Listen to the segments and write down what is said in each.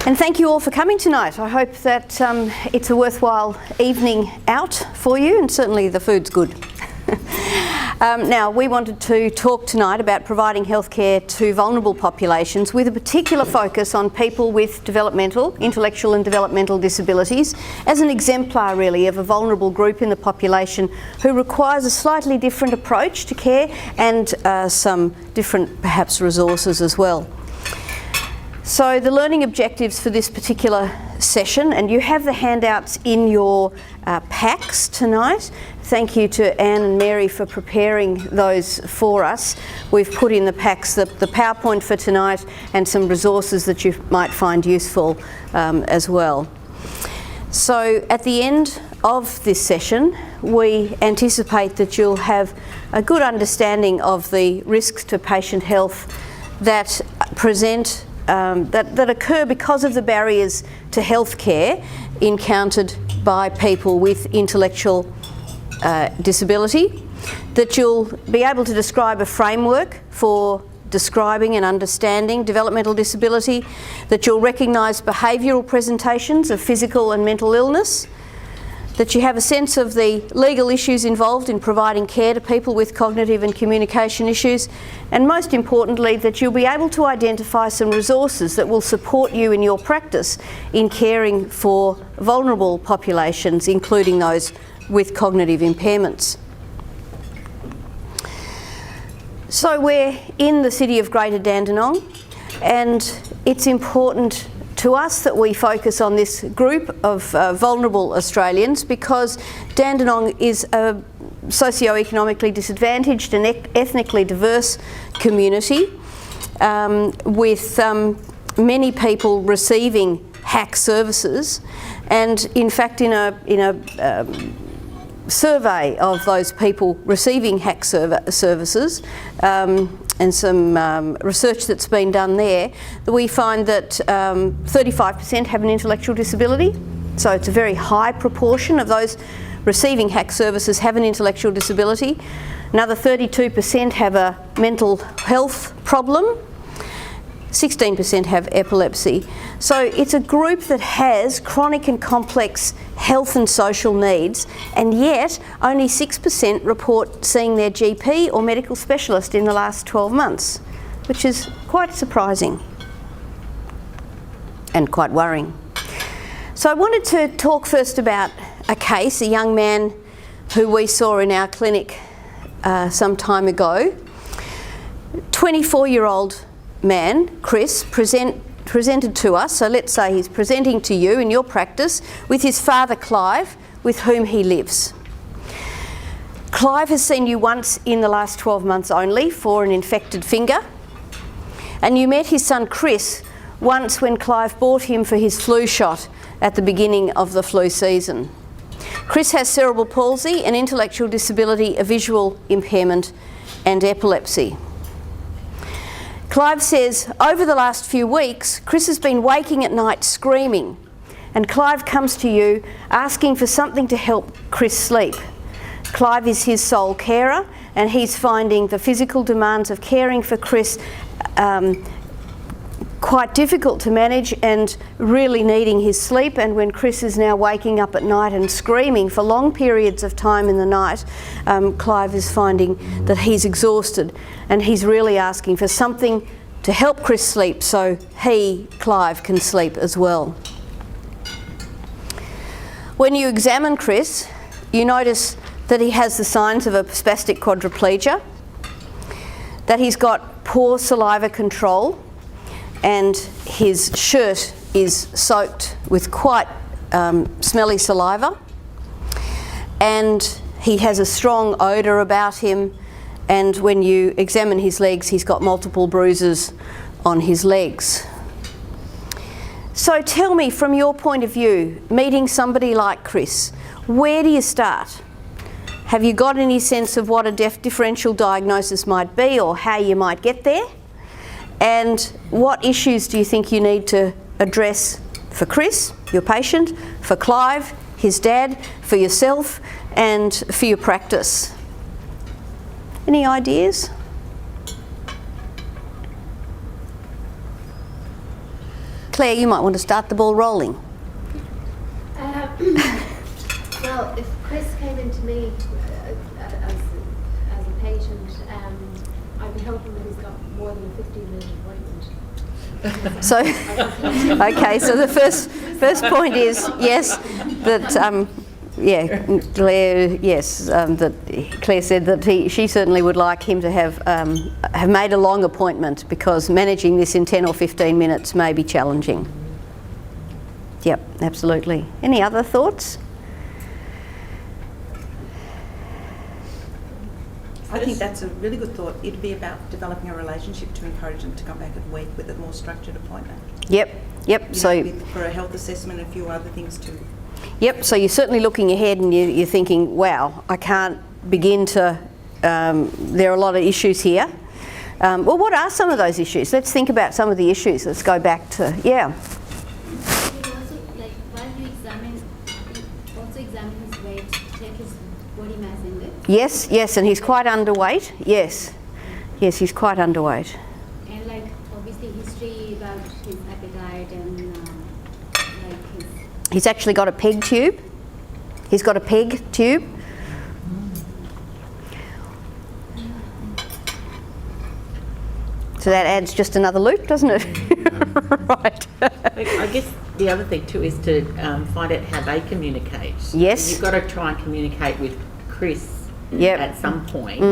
And thank you all for coming tonight. I hope that it's a worthwhile evening out for you, and certainly the food's good. Now, we wanted to talk tonight about providing healthcare to vulnerable populations with a particular focus on people with developmental, intellectual and developmental disabilities as an exemplar really of a vulnerable group in the population who requires a slightly different approach to care and some different perhaps resources as well. So the learning objectives for this particular session, and you have the handouts in your packs tonight. Thank you to Anne and Mary for preparing those for us. We've put in the packs the PowerPoint for tonight and some resources that you might find useful as well. So at the end of this session, we anticipate that you'll have a good understanding of the risks to patient health that present that occur because of the barriers to healthcare encountered by people with intellectual disability, that you'll be able to describe a framework for describing and understanding developmental disability, that you'll recognise behavioural presentations of physical and mental illness, that you have a sense of the legal issues involved in providing care to people with cognitive and communication issues, and most importantly, that you'll be able to identify some resources that will support you in your practice in caring for vulnerable populations, including those with cognitive impairments. So we're in the city of Greater Dandenong, and it's important to us that we focus on this group of vulnerable Australians because Dandenong is a socio-economically disadvantaged and ethnically diverse community with many people receiving HAC services, and in fact in a survey of those people receiving HAC services and some research that's been done there, we find that 35% have an intellectual disability. So it's a very high proportion of those receiving HAC services have an intellectual disability. Another 32% have a mental health problem. 16% have epilepsy. So it's a group that has chronic and complex health and social needs, and yet only 6% report seeing their GP or medical specialist in the last 12 months, which is quite surprising and quite worrying. So I wanted to talk first about a case, a young man who we saw in our clinic some time ago. 24-year-old man, Chris, presented to us, so let's say he's presenting to you in your practice with his father Clive, with whom he lives. Clive has seen you once in the last 12 months only for an infected finger, and you met his son Chris once when Clive bought him for his flu shot at the beginning of the flu season. Chris has cerebral palsy, an intellectual disability, a visual impairment and epilepsy. Clive says, over the last few weeks, Chris has been waking at night screaming, and Clive comes to you asking for something to help Chris sleep. Clive is his sole carer, and he's finding the physical demands of caring for Chris quite difficult to manage and really needing his sleep. And when Chris is now waking up at night and screaming for long periods of time in the night, Clive is finding that he's exhausted, and he's really asking for something to help Chris sleep so he, Clive, can sleep as well. When you examine Chris, you notice that he has the signs of a spastic quadriplegia, that he's got poor saliva control, and his shirt is soaked with quite smelly saliva, and he has a strong odour about him, and when you examine his legs, he's got multiple bruises on his legs. So tell me, from your point of view, meeting somebody like Chris, where do you start? Have you got any sense of what a differential diagnosis might be or how you might get there? And what issues do you think you need to address for Chris, your patient, for Clive, his dad, for yourself, and for your practice? Any ideas? Claire, you might want to start the ball rolling. Well, if Chris came into me as a patient, I'd be hoping that he's got more than a 15-minute appointment. So, okay, so the first point is, yes, that, that Claire said that she certainly would like him to have made a long appointment, because managing this in 10 or 15 minutes may be challenging. Yep, absolutely. Any other thoughts? I think that's a really good thought. It'd be about developing a relationship to encourage them to come back a week with a more structured appointment. Yep. For a health assessment and a few other things too. Yep, so you're certainly looking ahead and you're thinking, wow, I can't begin to, there are a lot of issues here. Well, what are some of those issues? Let's think about some of the issues. Let's go back to, Also, like, while you examine his weight, check his body mass index. Yes, and he's quite underweight. Yes, he's quite underweight. And like, obviously history about his appetite and He's actually got a peg tube. He's got a peg tube. So that adds just another loop, doesn't it? Right. I guess the other thing too is to find out how they communicate. Yes. You've got to try and communicate with Chris at some point.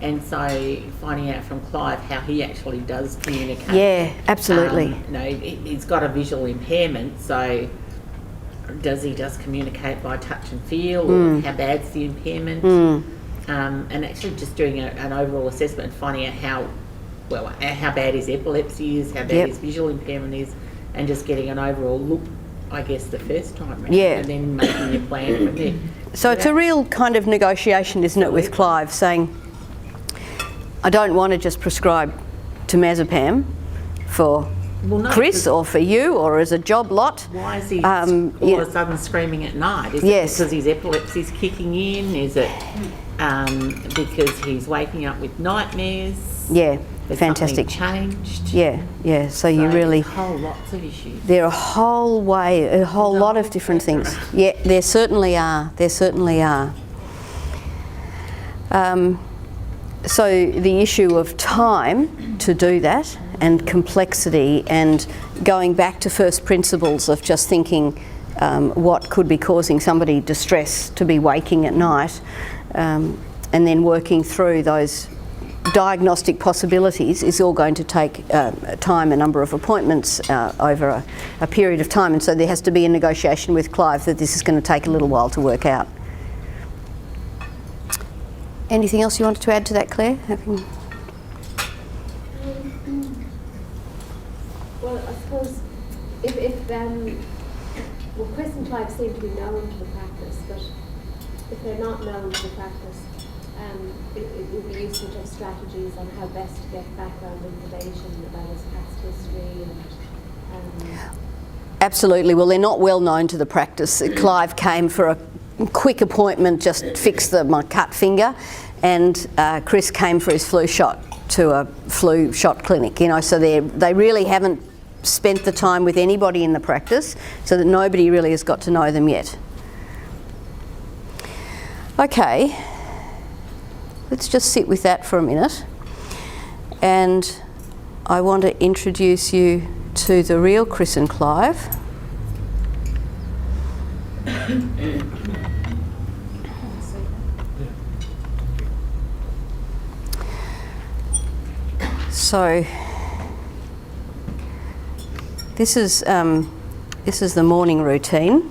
And so finding out from Clive how he actually does communicate. Yeah, absolutely. He's got a visual impairment, so does he just communicate by touch and feel, or how bad's the impairment? And actually just doing an overall assessment and finding out how bad his epilepsy is, how bad his visual impairment is, and just getting an overall look, I guess, the first time round, and then making your plan from there. So it's a real kind of negotiation, isn't it, with Clive, saying, I don't want to just prescribe temazepam for Chris or for you or as a job lot. Why is he all of a sudden screaming at night? Is it because his epilepsy's kicking in? Is it because he's waking up with nightmares? Yeah, Has fantastic. something changed? Yeah. So you really... lots of issues. There are a whole lot of different things. Yeah, there certainly are. So the issue of time to do that, and complexity, and going back to first principles of just thinking what could be causing somebody distress to be waking at night, and then working through those diagnostic possibilities is all going to take time, a number of appointments over a period of time, and so there has to be a negotiation with Clive that this is going to take a little while to work out. Anything else you wanted to add to that, Claire? Well, I suppose if Chris and Clive seem to be known to the practice, but if they're not known to the practice, it would be useful to have strategies on how best to get background information about his past history and. Absolutely. Well, they're not well known to the practice. Clive came for a quick appointment, just fix my cut finger, and Chris came for his flu shot to a flu shot clinic. So they really haven't spent the time with anybody in the practice, so that nobody really has got to know them yet. Okay, let's just sit with that for a minute, and I want to introduce you to the real Chris and Clive. So this is the morning routine.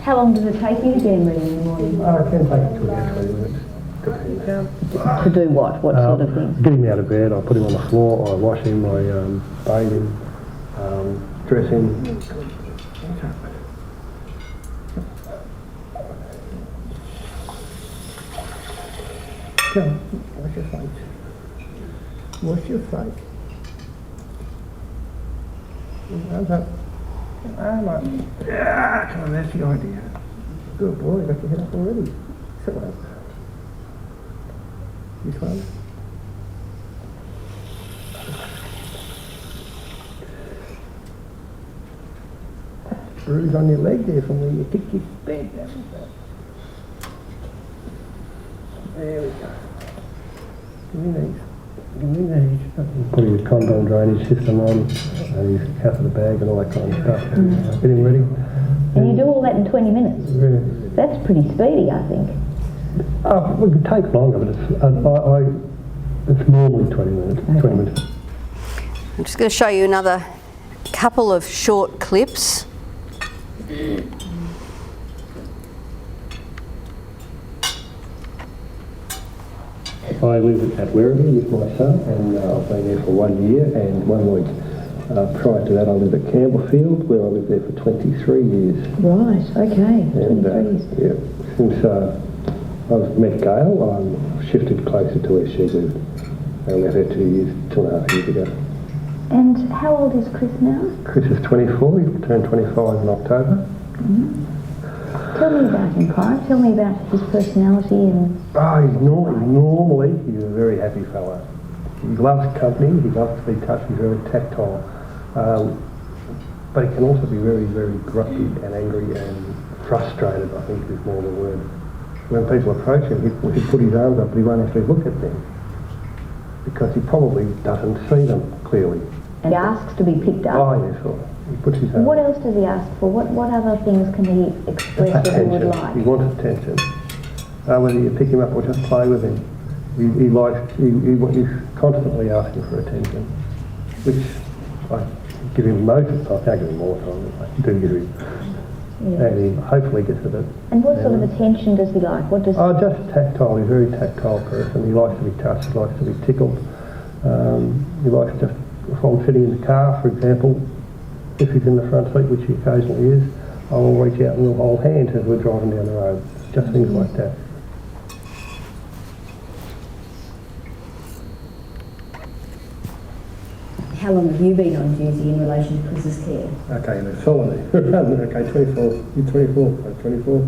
How long does it take you to get ready in the morning? It can take 2 to 3 minutes. To do what? What sort of things? Get him out of bed, I put him on the floor, I wash him, I bathe him, dress him. Come on, wash your face. Wash your face. Arms up. Arm up. Yeah, come on, that's the idea. Good boy, you got your head up already. Sit up. This one. bruise on your leg there from where you hit your bed. That was that. There we go. Give me these. Give me these. Put his condom drainage system on, and his catheter bag and all that kind of stuff. Get him ready. And you do all that in 20 minutes? Really. That's pretty speedy, I think. Oh, it could take longer, but it's normally 20 minutes. Okay. 20 minutes. I'm just going to show you another couple of short clips. I live at Werribee with my son, and I've been there for 1 year and 1 week. Prior to that, I lived at Campbellfield, where I lived there for 23 years. Right, okay. And 23 years. yeah, since I've met Gail, I've shifted closer to where she lived. I met her 2.5 years ago. And how old is Chris now? Chris is 24, he turned 25 in October. Tell me about him, Clive. Tell me about his personality and... Oh, normally he's a very happy fellow. He loves company, he loves to be touched, he's very tactile. But he can also be very, very grumpy and angry and frustrated, I think is more the word. When people approach him, he'll put his arms up, but he won't actually look at them because he probably doesn't see them clearly. And he asks to be picked up. Oh, yes, well, he puts his arms What else does he ask for? What other things can he express that he would attention. like? He wants attention. Whether you pick him up or just play with him. He's constantly asking for attention, which I give him most of the time. I can't give him more time, but I do give him. Yeah. And he hopefully gets it. And what sort of attention does he like? What does... Oh, just tactile. He's a very tactile person. He likes to be touched, he likes to be tickled. He likes just, if I'm sitting in the car, for example, if he's in the front seat, which he occasionally is, I will reach out and we'll hold hands as we're driving down the road. Just things like that. How long have you been on duty in relation to Chris's care? Okay, and it's solid. Okay, 24. You're 24. 24.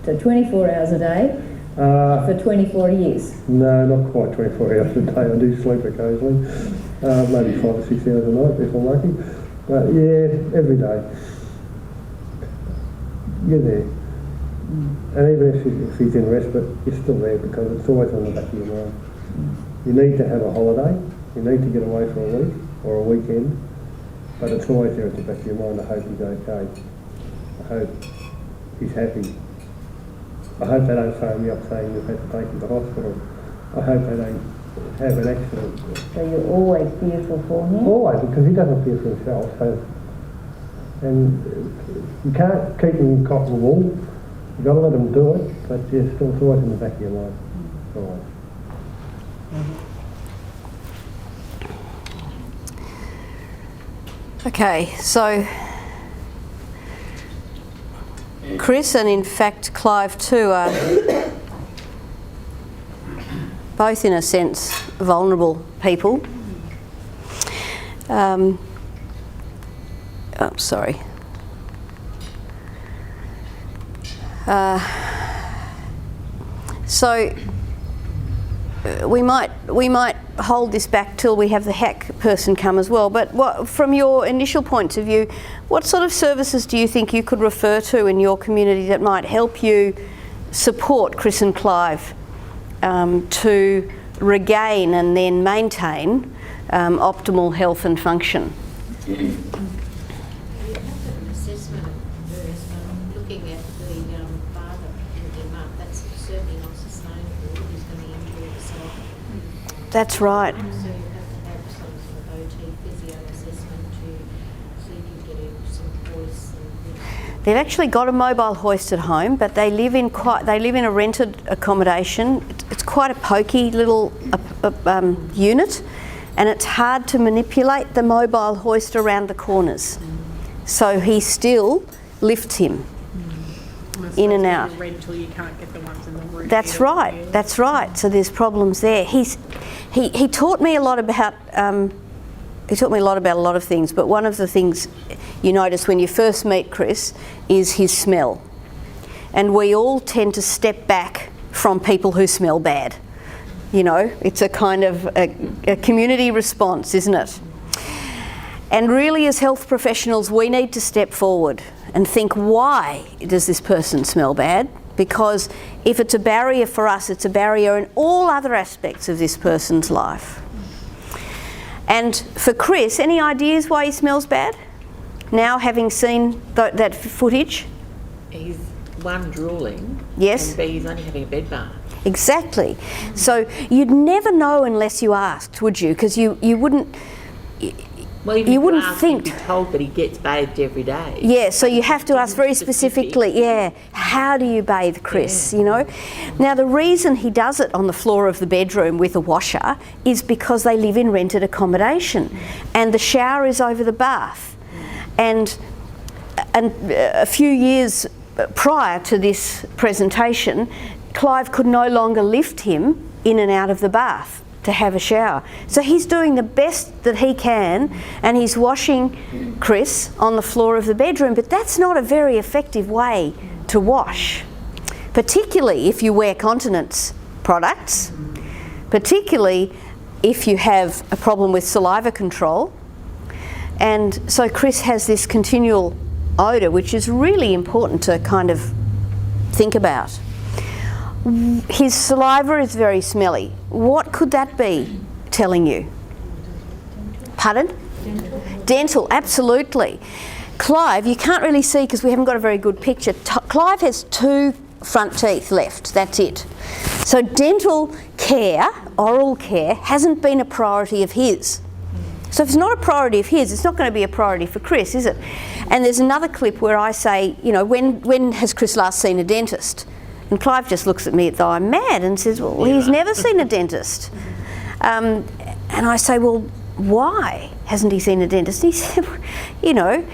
So 24 hours a day for 24 years? No, not quite 24 hours a day. I do sleep occasionally. Maybe 5 or 6 hours a night if I'm lucky. But yeah, every day. You're there. And even if he's in respite, you're still there because it's always on the back of your mind. You need to have a holiday. You need to get away for a week or a weekend, but it's always there at the back of your mind. I hope he's okay. I hope he's happy. I hope they don't phone me up saying you've had to take him to hospital. I hope they don't have an accident. So you're always fearful for him? Always, because he doesn't fear for himself. So, and you can't keep him in cotton wool. You've got to let him do it, but yeah, still it's always in the back of your mind. Always. Okay, so Chris and in fact Clive too are both in a sense vulnerable people. Oh, sorry. So we might hold this back till we have the HAC person come as well. But from your initial points of view, what sort of services do you think you could refer to in your community that might help you support Chris and Clive to regain and then maintain optimal health and function? You have to have an assessment of first, looking at the father and him up. That's certainly not sustainable. He's going to injure himself. That's right. So you have to have some sort of OT physio assessment to see if you get some voice. They've actually got a mobile hoist at home, but they live in a rented accommodation. It's quite a pokey little unit, and it's hard to manipulate the mobile hoist around the corners. So he still lifts him in and out. Rental, you can't get the ones in the room. That's right. That's right. So there's problems there. He taught me a lot about. He taught me a lot about a lot of things, but one of the things you notice when you first meet Chris is his smell. And we all tend to step back from people who smell bad. You know, it's a kind of a community response, isn't it? And really, as health professionals, we need to step forward and think, why does this person smell bad? Because if it's a barrier for us, it's a barrier in all other aspects of this person's life. And for Chris, any ideas why he smells bad? Now, having seen that footage? He's one, drooling. Yes. And B, he's only having a bed bath. Exactly. So you'd never know unless you asked, would you? Because you wouldn't. Well, even You if wouldn't ask, think. You'd be told that he gets bathed every day. Yeah, so you have to ask very specifically, how do you bathe Chris, you know? Now, the reason he does it on the floor of the bedroom with a washer is because they live in rented accommodation and the shower is over the bath. And a few years prior to this presentation, Clive could no longer lift him in and out of the bath to have a shower. So he's doing the best that he can and he's washing Chris on the floor of the bedroom, but that's not a very effective way to wash, particularly if you wear continence products, particularly if you have a problem with saliva control. And so Chris has this continual odour, which is really important to kind of think about. His saliva is very smelly. What could that be telling you? Pardon? Dental, absolutely. Clive, you can't really see because we haven't got a very good picture. Clive has 2 front teeth left, that's it. So dental care, oral care, hasn't been a priority of his. So if it's not a priority of his, it's not going to be a priority for Chris, is it? And there's another clip where I say, you know, when has Chris last seen a dentist? And Clive just looks at me as though I'm mad and says, well, he's never seen a dentist. And I say, well, why hasn't he seen a dentist? And he said, you know,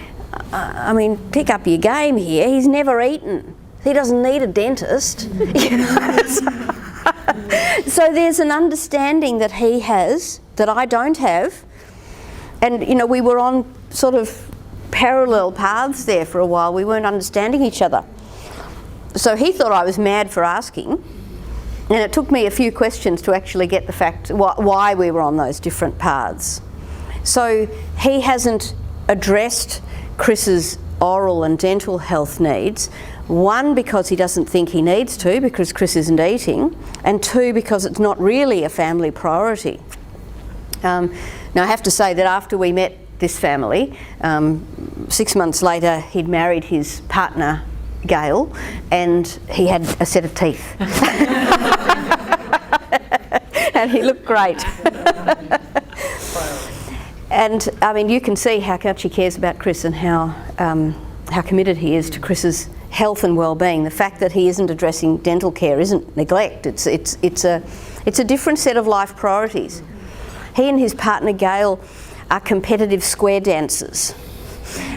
I mean, pick up your game here. He's never eaten. He doesn't need a dentist. You know? So there's an understanding that he has that I don't have. And, you know, we were on sort of parallel paths there for a while. We weren't understanding each other. So he thought I was mad for asking, and it took me a few questions to actually get the fact why we were on those different paths. So he hasn't addressed Chris's oral and dental health needs, 1, because he doesn't think he needs to because Chris isn't eating, and 2, because it's not really a family priority. Now I have to say that after we met this family, 6 months later he'd married his partner Gail, and he had a set of teeth. And he looked great. And I mean, you can see how much he cares about Chris and how committed he is to Chris's health and well-being. The fact that he isn't addressing dental care isn't neglect. It's a different set of life priorities. He and his partner Gail are competitive square dancers.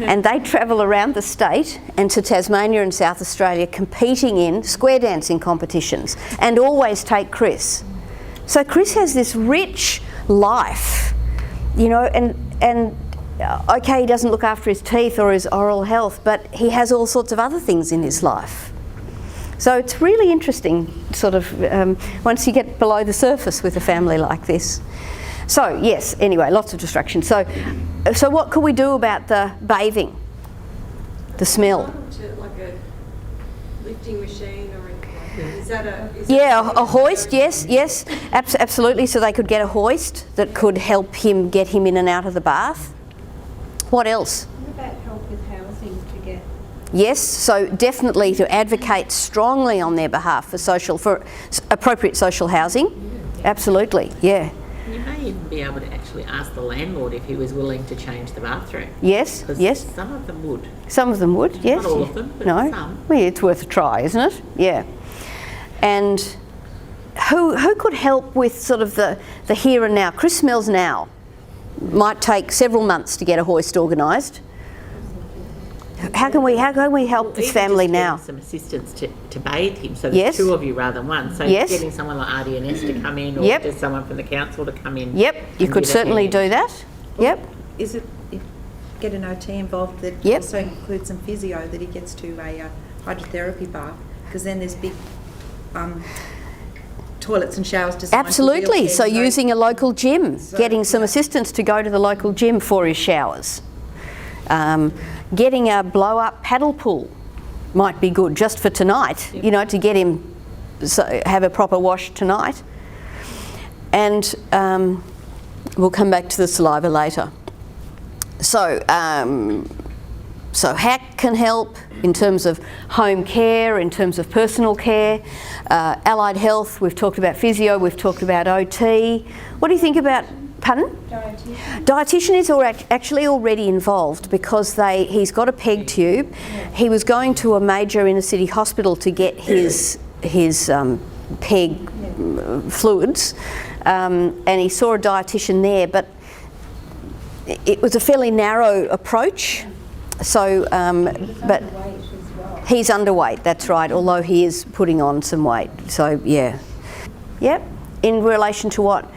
And they travel around the state and to Tasmania and South Australia competing in square dancing competitions and always take Chris. So Chris has this rich life, you know, and okay, he doesn't look after his teeth or his oral health, but he has all sorts of other things in his life. So it's really interesting, sort of, once you get below the surface with a family like this. So yes, anyway, lots of distractions. So what could we do about the bathing, the smell? Like a lifting machine or is that a hoist, yes, absolutely. So they could get a hoist that could help him get him in and out of the bath. What else? What about help with housing to get? Yes, so definitely to advocate strongly on their behalf for appropriate social housing. Absolutely, yeah. You may even be able to actually ask the landlord if he was willing to change the bathroom. Yes, yes. Some of them would. Some of them would, yes. Not all of them, but no. some. Well, it's worth a try, isn't it? Yeah. And who could help with sort of the here and now? Chris smells now. Might take several months to get a hoist organised. How can we help this family now? Some assistance to bathe him, so Yes. there's 2 of you rather than 1. So Yes. getting someone like RDNS to come in, or Yep. just someone from the council to come in. Yep, you and could give a certainly hand. do that. Yep. Is it get an OT involved that Yep. also includes some physio, that he gets to a hydrotherapy bath? Because then there's big toilets and showers designed for Absolutely. wheelchairs, So using a local gym, getting some assistance to go to the local gym for his showers. Getting a blow-up paddle pool might be good just for tonight, you know, to get him have a proper wash tonight. And we'll come back to the saliva later. So, so HAC can help in terms of home care, in terms of personal care, allied health, we've talked about physio, we've talked about OT. What do you think about, pardon? Dietitian. Dietitian is actually already involved because he's got a PEG tube. He was going to a major inner city hospital to get his PEG fluids, and he saw a dietitian there, but it was a fairly narrow approach. So, but he's underweight, that's right, although he is putting on some weight. So, yeah. Yep. In relation to what?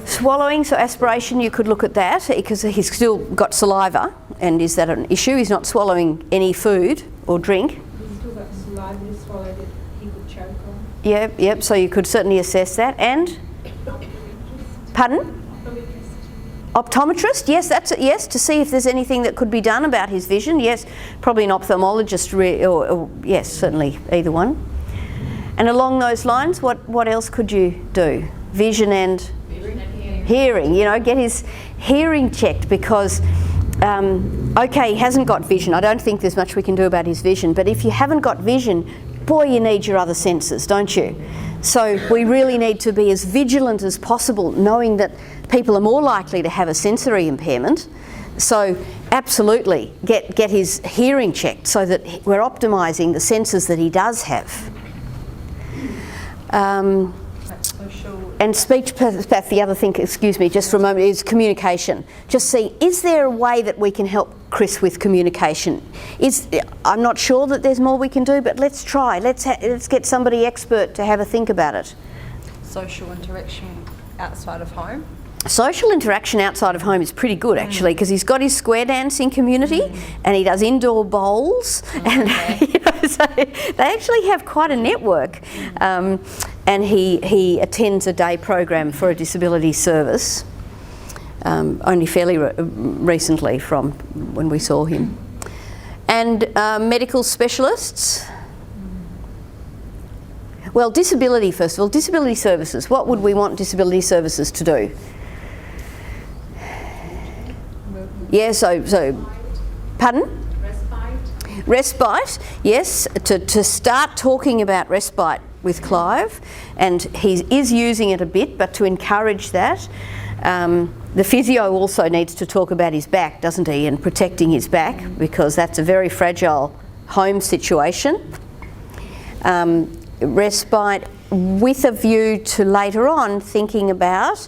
Swallowing, so aspiration, you could look at that because he's still got saliva, and is that an issue? He's not swallowing any food or drink. He's still got saliva to swallow that he would choke on. Yep, so you could certainly assess that. And? Pardon? Optometrist, yes, that's it, yes, to see if there's anything that could be done about his vision. Yes, probably an ophthalmologist, or yes, certainly either one. And along those lines, what else could you do? Vision and hearing. You know, get his hearing checked because, okay, he hasn't got vision. I don't think there's much we can do about his vision, but if you haven't got vision, boy, you need your other senses, don't you? So we really need to be as vigilant as possible, knowing that people are more likely to have a sensory impairment. So absolutely get his hearing checked so that we're optimising the senses that he does have. And speech path, the other thing, excuse me, just for a moment, is communication. Just see, is there a way that we can help Chris with communication? I'm not sure that there's more we can do, but let's try. Let's get somebody expert to have a think about it. Social interaction outside of home. Social interaction outside of home is pretty good actually, because he's got his square dancing community and he does indoor bowls, and you know, so they actually have quite a network. And he attends a day program for a disability service, only fairly recently from when we saw him. And medical specialists. Well, disability first of all, disability services. What would we want disability services to do? Yeah, so pardon? Respite, yes, to start talking about respite with Clive, and he is using it a bit, but to encourage that. The physio also needs to talk about his back, doesn't he, and protecting his back, because that's a very fragile home situation. Respite with a view to later on thinking about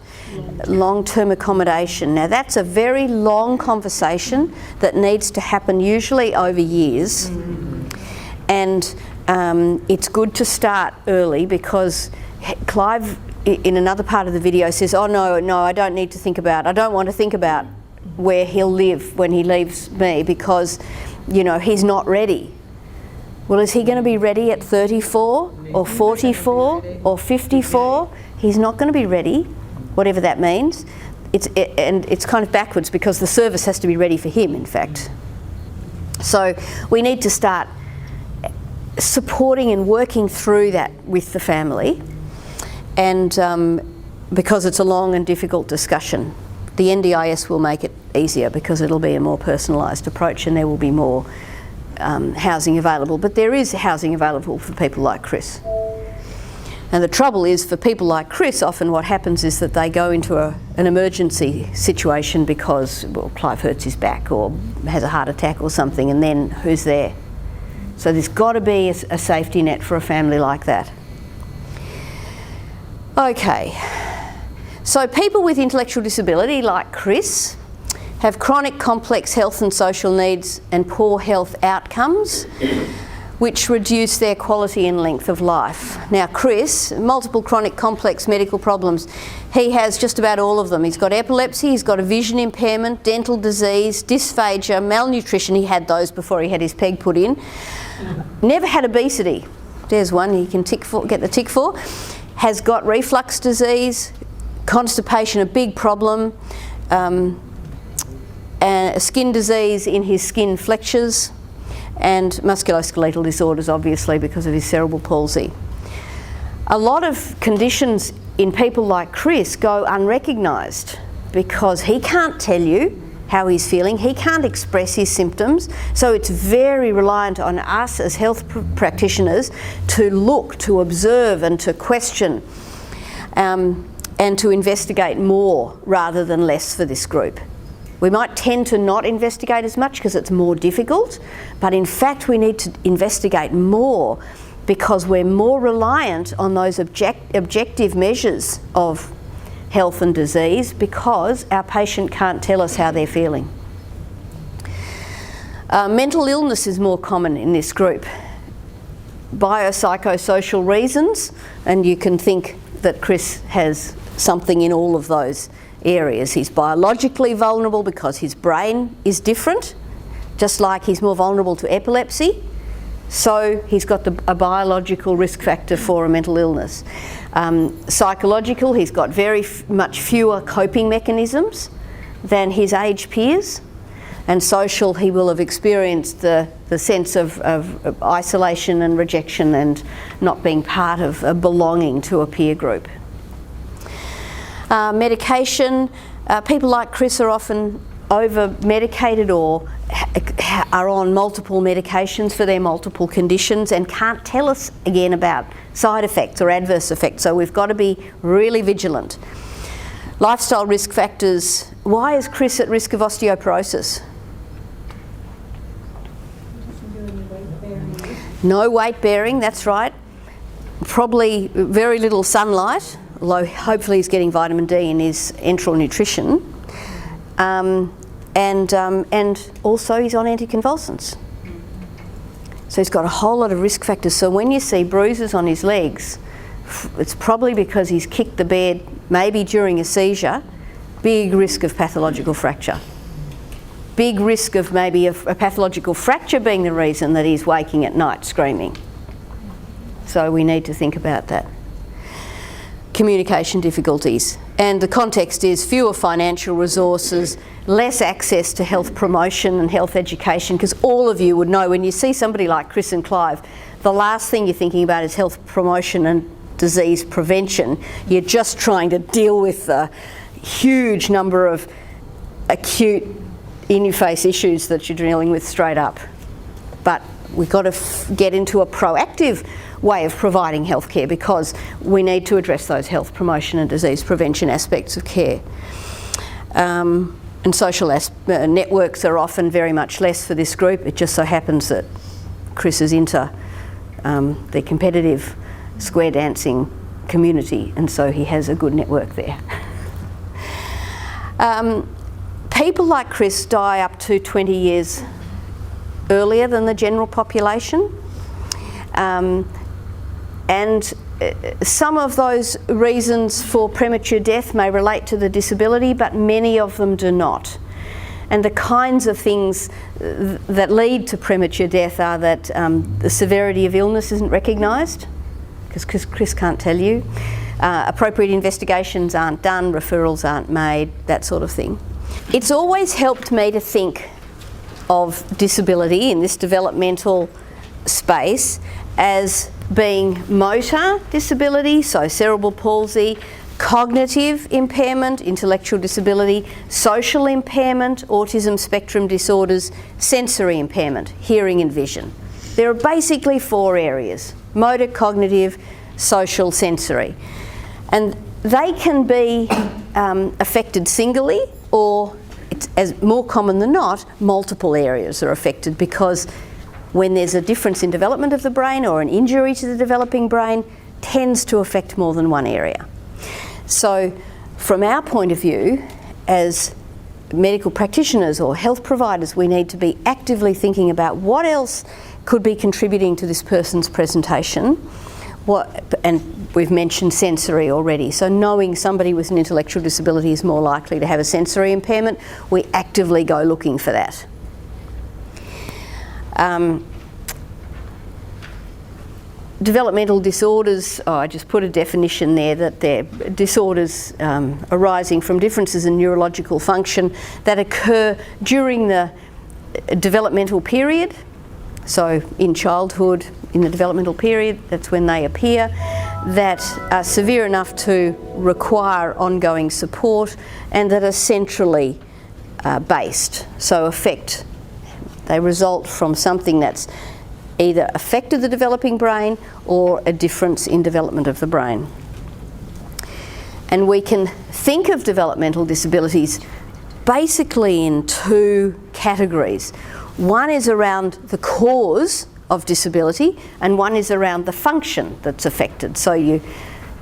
long-term accommodation. Now that's a very long conversation that needs to happen usually over years, and it's good to start early because Clive in another part of the video says, oh no, I don't need to think about, I don't want to think about where he'll live when he leaves me because, you know, he's not ready. Well, is he going to be ready at 34 or 44 or 54? He's not going to be ready, whatever that means. And it's kind of backwards because the service has to be ready for him, in fact. So we need to start supporting and working through that with the family, and because it's a long and difficult discussion. The NDIS will make it easier because it'll be a more personalised approach and there will be more housing available, but there is housing available for people like Chris. And the trouble is, for people like Chris, often what happens is that they go into an emergency situation because, well, Clive hurts his back or has a heart attack or something, and then who's there? So there's got to be a safety net for a family like that. Okay, so people with intellectual disability like Chris have chronic complex health and social needs and poor health outcomes, which reduce their quality and length of life. Now Chris, multiple chronic complex medical problems, he has just about all of them. He's got epilepsy, he's got a vision impairment, dental disease, dysphagia, malnutrition, he had those before he had his PEG put in. Never had obesity, there's one he can get the tick for. has got reflux disease, constipation, a big problem, a skin disease in his skin flexures, and musculoskeletal disorders, obviously, because of his cerebral palsy. A lot of conditions in people like Chris go unrecognised because he can't tell you how he's feeling, he can't express his symptoms, so it's very reliant on us as health practitioners to look, to observe and to question and to investigate more rather than less for this group. We might tend to not investigate as much because it's more difficult, but in fact we need to investigate more because we're more reliant on those objective measures of health and disease because our patient can't tell us how they're feeling. Mental illness is more common in this group. Biopsychosocial reasons, and you can think that Chris has something in all of those areas. He's biologically vulnerable because his brain is different, just like he's more vulnerable to epilepsy. So he's got a biological risk factor for a mental illness. Psychological, he's got very much fewer coping mechanisms than his age peers. And social, he will have experienced the sense of isolation and rejection and not being part of belonging to a peer group. Medication, people like Chris are often over-medicated or are on multiple medications for their multiple conditions and can't tell us again about side effects or adverse effects, so we've got to be really vigilant. Lifestyle risk factors, why is Chris at risk of osteoporosis? No weight bearing, that's right. Probably very little sunlight, although hopefully he's getting vitamin D in his enteral nutrition. And also he's on anticonvulsants. So he's got a whole lot of risk factors. So when you see bruises on his legs, it's probably because he's kicked the bed, maybe during a seizure, big risk of pathological fracture. Big risk of maybe a pathological fracture being the reason that he's waking at night screaming. So we need to think about that. Communication difficulties. And the context is fewer financial resources, less access to health promotion and health education, because all of you would know when you see somebody like Chris and Clive, the last thing you're thinking about is health promotion and disease prevention. You're just trying to deal with the huge number of acute in-your-face issues that you're dealing with straight up. But we've got to get into a proactive way of providing healthcare because we need to address those health promotion and disease prevention aspects of care. And social networks are often very much less for this group. It just so happens that Chris is into the competitive square dancing community, and so he has a good network there. People like Chris die up to 20 years earlier than the general population. And some of those reasons for premature death may relate to the disability, but many of them do not. And the kinds of things that lead to premature death are that the severity of illness isn't recognised, because Chris can't tell you. Appropriate investigations aren't done, referrals aren't made, that sort of thing. It's always helped me to think of disability in this developmental space as being motor disability, so cerebral palsy, cognitive impairment, intellectual disability, social impairment, autism spectrum disorders, sensory impairment, hearing and vision. There are basically 4 areas: motor, cognitive, social, sensory. And they can be affected singly, or it's as more common than not, multiple areas are affected, because when there's a difference in development of the brain or an injury to the developing brain, tends to affect more than one area. So from our point of view, as medical practitioners or health providers, we need to be actively thinking about what else could be contributing to this person's presentation. And we've mentioned sensory already. So knowing somebody with an intellectual disability is more likely to have a sensory impairment, we actively go looking for that. developmental disorders, I just put a definition there, that they're disorders arising from differences in neurological function that occur during the developmental period. So in childhood, in the developmental period, that's when they appear, that are severe enough to require ongoing support and that are centrally based. So they result from something that's either affected the developing brain or a difference in development of the brain. And we can think of developmental disabilities basically in two categories. One is around the cause of disability and one is around the function that's affected. So you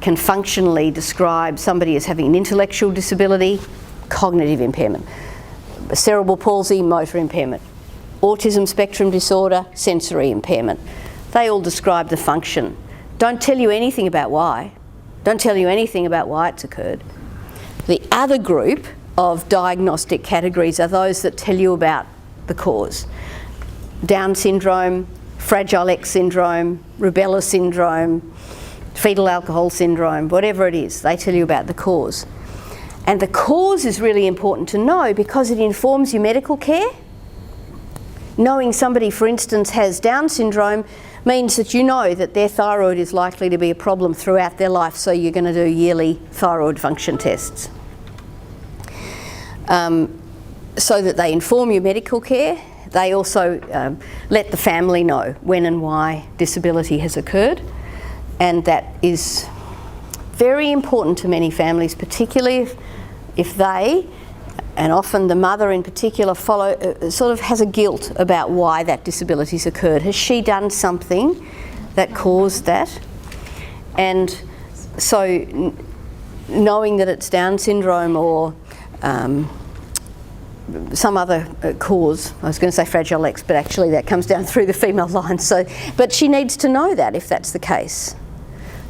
can functionally describe somebody as having an intellectual disability, cognitive impairment, cerebral palsy, motor impairment, autism spectrum disorder, sensory impairment. They all describe the function. Don't tell you anything about why. Don't tell you anything about why it's occurred. The other group of diagnostic categories are those that tell you about the cause. Down syndrome, Fragile X syndrome, rubella syndrome, fetal alcohol syndrome, whatever it is, they tell you about the cause. And the cause is really important to know because it informs your medical care. Knowing somebody, for instance, has Down syndrome means that you know that their thyroid is likely to be a problem throughout their life, so you're going to do yearly thyroid function tests. So that they inform your medical care. They also let the family know when and why disability has occurred, and that is very important to many families, particularly if they, and often the mother in particular, sort of has a guilt about why that disability's occurred. Has she done something that caused that? And so knowing that it's Down syndrome or some other cause, I was going to say Fragile X, but actually that comes down through the female line. So, but she needs to know that if that's the case.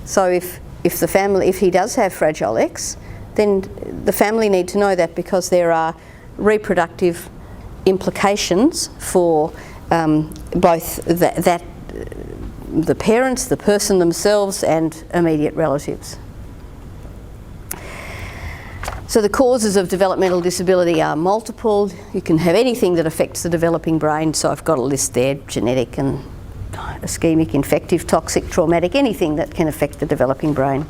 So if he does have Fragile X, then the family need to know that because there are reproductive implications for both the parents, the person themselves, and immediate relatives. So the causes of developmental disability are multiple. You can have anything that affects the developing brain. So I've got a list there: genetic and ischemic, infective, toxic, traumatic, anything that can affect the developing brain.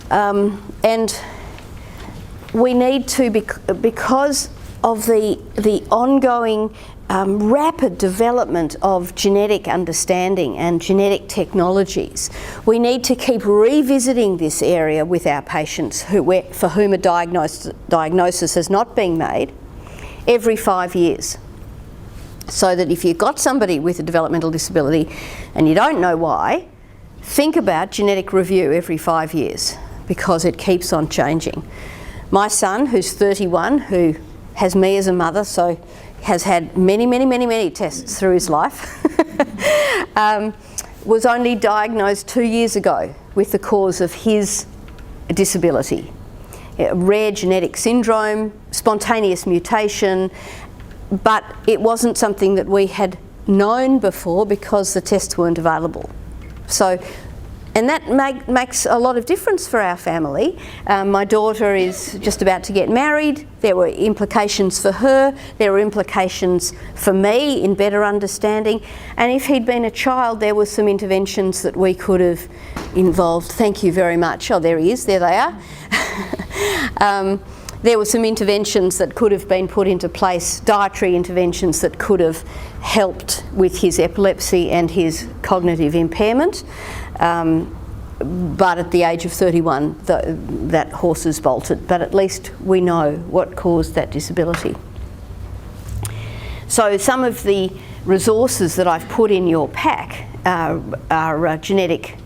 And we need to, because of the ongoing rapid development of genetic understanding and genetic technologies, we need to keep revisiting this area with our patients for whom a diagnosis has not been made every 5 years. So that if you've got somebody with a developmental disability and you don't know why, think about genetic review every 5 years because it keeps on changing. My son, who's 31, who has me as a mother, so has had many tests through his life, was only diagnosed 2 years ago with the cause of his disability. A rare genetic syndrome, spontaneous mutation, but it wasn't something that we had known before because the tests weren't available. So, and that makes a lot of difference for our family. My daughter is just about to get married. There were implications for her. There were implications for me in better understanding. And if he'd been a child, there were some interventions that we could have involved. Thank you very much. Oh, there he is. There they are. There were some interventions that could have been put into place, dietary interventions that could have helped with his epilepsy and his cognitive impairment. But at the age of 31, that horse has bolted. But at least we know what caused that disability. So some of the resources that I've put in your pack are genetic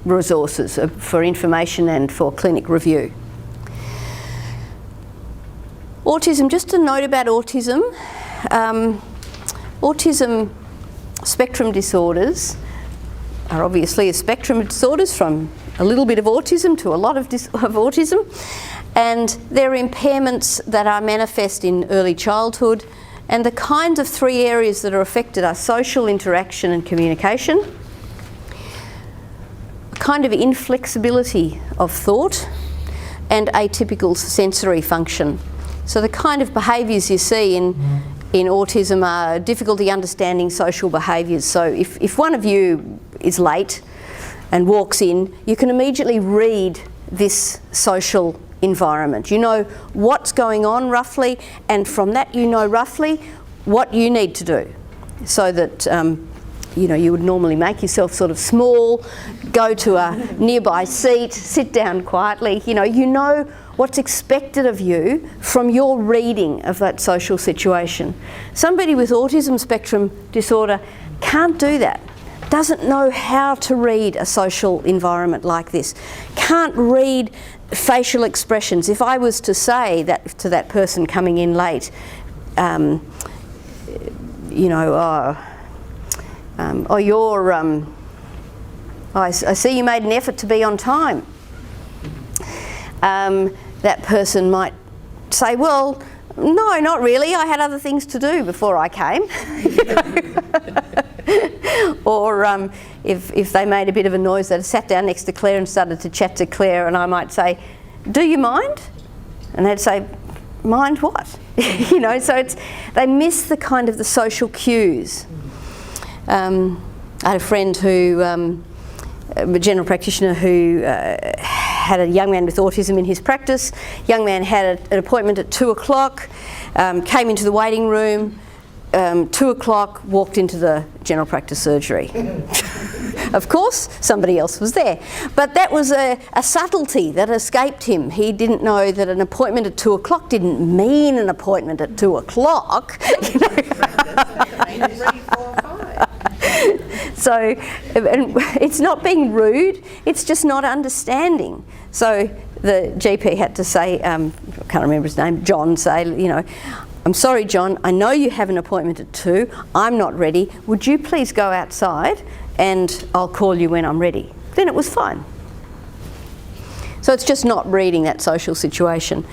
resources for information and for clinic review. Autism, just a note about autism. Autism spectrum disorders are obviously a spectrum of disorders from a little bit of autism to a lot of autism, and they're impairments that are manifest in early childhood And the kinds of three areas that are affected are social interaction and communication, a kind of inflexibility of thought, and atypical sensory function. So the kind of behaviours you see in autism are difficulty understanding social behaviours. So if one of you is late and walks in, you can immediately read this social environment. You know what's going on roughly, and from that you know roughly what you need to do, so that you know, you would normally make yourself sort of small, go to a nearby seat, sit down quietly. You know what's expected of you from your reading of that social situation. Somebody with autism spectrum disorder can't do that. Doesn't know how to read a social environment like this. Can't read facial expressions. If I was to say that to that person coming in late, you know, I see you made an effort to be on time. That person might say, well, no, not really. I had other things to do before I came. Or if they made a bit of a noise, they'd sat down next to Claire and started to chat to Claire, and I might say, do you mind? And they'd say, mind what? You know, so they miss the kind of the social cues. I had a friend who, a general practitioner who had a young man with autism in his practice. Young man had an appointment at 2 o'clock, came into the waiting room, 2 o'clock, walked into the general practice surgery. Of course, somebody else was there. But that was a subtlety that escaped him. He didn't know that an appointment at 2 o'clock didn't mean an appointment at 2 o'clock. You know? So, and it's not being rude, it's just not understanding. So the GP had to say, I can't remember his name, John, say, you know, I'm sorry, John, I know you have an appointment at 2, I'm not ready, would you please go outside and I'll call you when I'm ready. Then it was fine. So it's just not reading that social situation.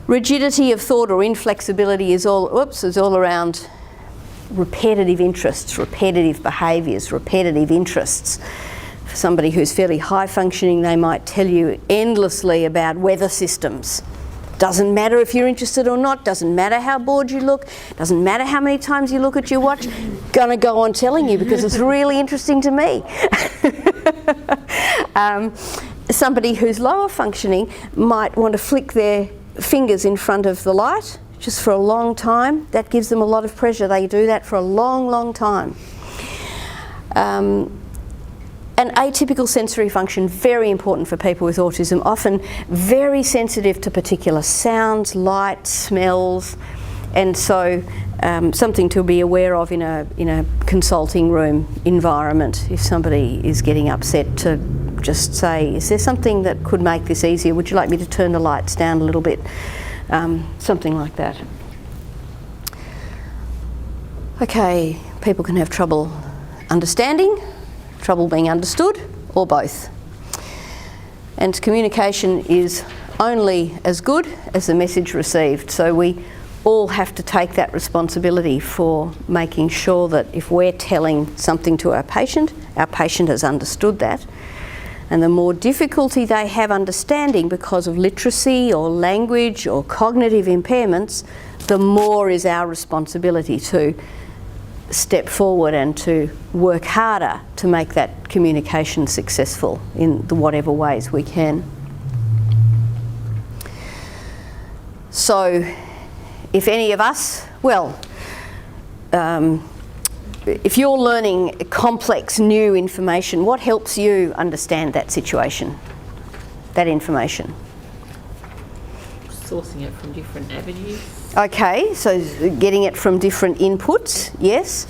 Rigidity of thought or inflexibility is all around repetitive interests, repetitive behaviours, repetitive interests. For somebody who's fairly high functioning, they might tell you endlessly about weather systems. Doesn't matter if you're interested or not, doesn't matter how bored you look, doesn't matter how many times you look at your watch, gonna go on telling you because it's really interesting to me. Somebody who's lower functioning might want to flick their fingers in front of the light just for a long time. That gives them a lot of pressure. They do that for a long, long time. And atypical sensory function, very important for people with autism, often very sensitive to particular sounds, light, smells, and so something to be aware of in a consulting room environment. If somebody is getting upset, to just say, is there something that could make this easier? Would you like me to turn the lights down a little bit? Something like that. Okay, people can have trouble understanding, trouble being understood, or both. And communication is only as good as the message received. So we all have to take that responsibility for making sure that if we're telling something to our patient has understood that. And the more difficulty they have understanding because of literacy or language or cognitive impairments, the more is our responsibility to step forward and to work harder to make that communication successful in whatever ways we can. So if any of us, if you're learning complex new information, what helps you understand that situation, that information? Sourcing it from different avenues. Okay, so getting it from different inputs, yes.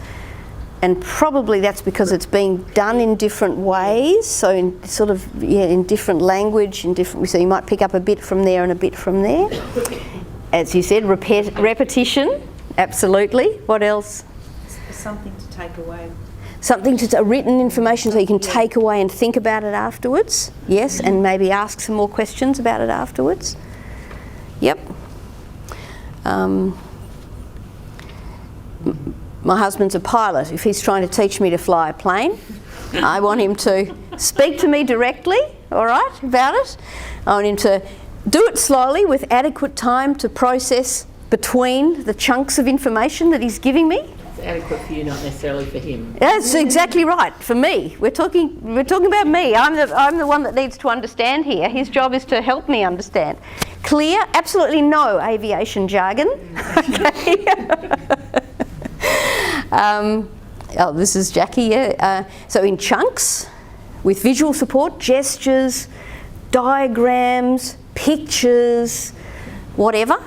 And probably that's because it's being done in different ways, so in sort of, in different language, so you might pick up a bit from there and a bit from there. As you said, repetition, absolutely. What else? Something to take away. Something to written information so you can take away and think about it afterwards, yes, and maybe ask some more questions about it afterwards. Yep. My husband's a pilot. If he's trying to teach me to fly a plane, I want him to speak to me directly, all right, about it. I want him to do it slowly with adequate time to process between the chunks of information that he's giving me. It's adequate for you, not necessarily for him. That's exactly right. For me, we're talking about me. I'm the one that needs to understand here. His job is to help me understand. Clear? Absolutely no aviation jargon. Okay. Oh, this is Jackie. Yeah. So in chunks, with visual support, gestures, diagrams, pictures, whatever.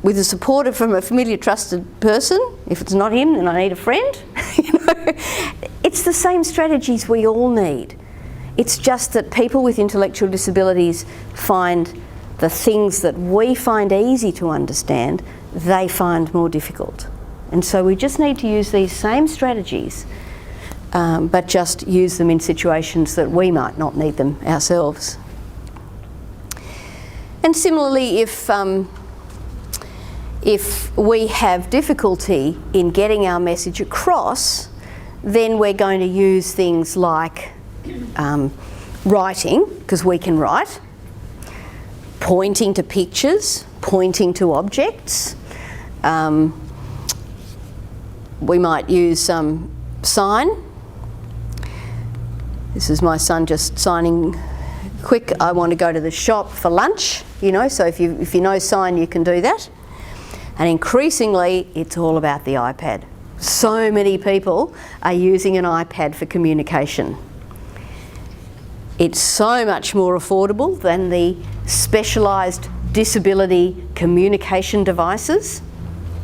With the support from a familiar, trusted person. If it's not him, then I need a friend. You know, it's the same strategies we all need. It's just that people with intellectual disabilities find the things that we find easy to understand, they find more difficult. And so we just need to use these same strategies, but just use them in situations that we might not need them ourselves. And similarly, if we have difficulty in getting our message across, then we're going to use things like writing, because we can write, pointing to pictures, pointing to objects. We might use sign. This is my son just signing quick, I want to go to the shop for lunch, you know, so if you know sign, you can do that. And increasingly, it's all about the iPad. So many people are using an iPad for communication. It's so much more affordable than the specialised disability communication devices.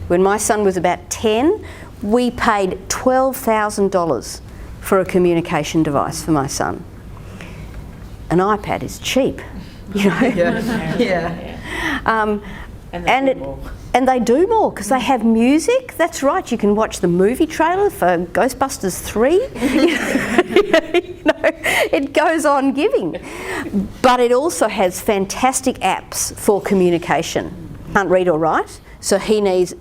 When my son was about 10, we paid $12,000 for a communication device for my son. An iPad is cheap, you know. And they do more because they have music. That's right, you can watch the movie trailer for Ghostbusters 3. You know, it goes on giving. But it also has fantastic apps for communication. Can't read or write, so he needs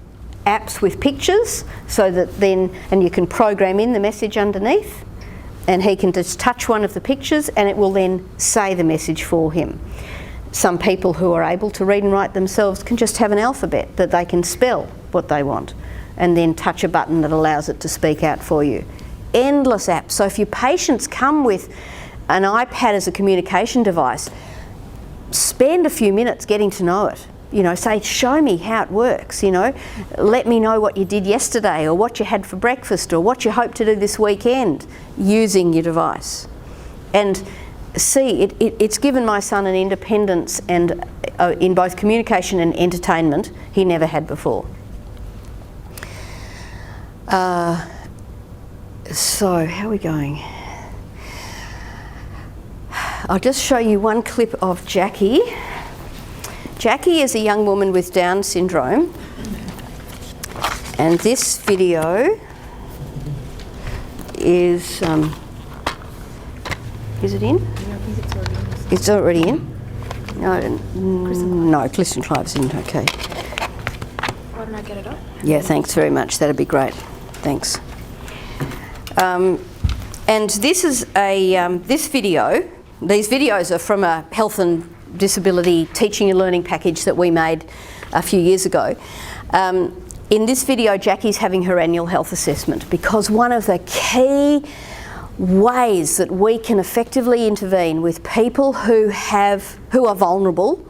apps with pictures so that then, and you can program in the message underneath, and he can just touch one of the pictures and it will then say the message for him. Some people who are able to read and write themselves can just have an alphabet that they can spell what they want and then touch a button that allows it to speak out for you. Endless apps. So if your patients come with an iPad as a communication device, spend a few minutes getting to know it. You know, say, show me how it works, you know. Let me know what you did yesterday or what you had for breakfast or what you hope to do this weekend using your device. And see, it's given my son an independence and in both communication and entertainment he never had before. So, how are we going? I'll just show you one clip of Jackie. Jackie is a young woman with Down syndrome, and this video is it in? It's already in? No, Clifton Clive's in, okay. Why don't I get it up? Yeah, thanks very much, that'd be great. Thanks. And this is this video, these videos are from a health and disability teaching and learning package that we made a few years ago. In this video, Jackie's having her annual health assessment because one of the key ways that we can effectively intervene with people who are vulnerable,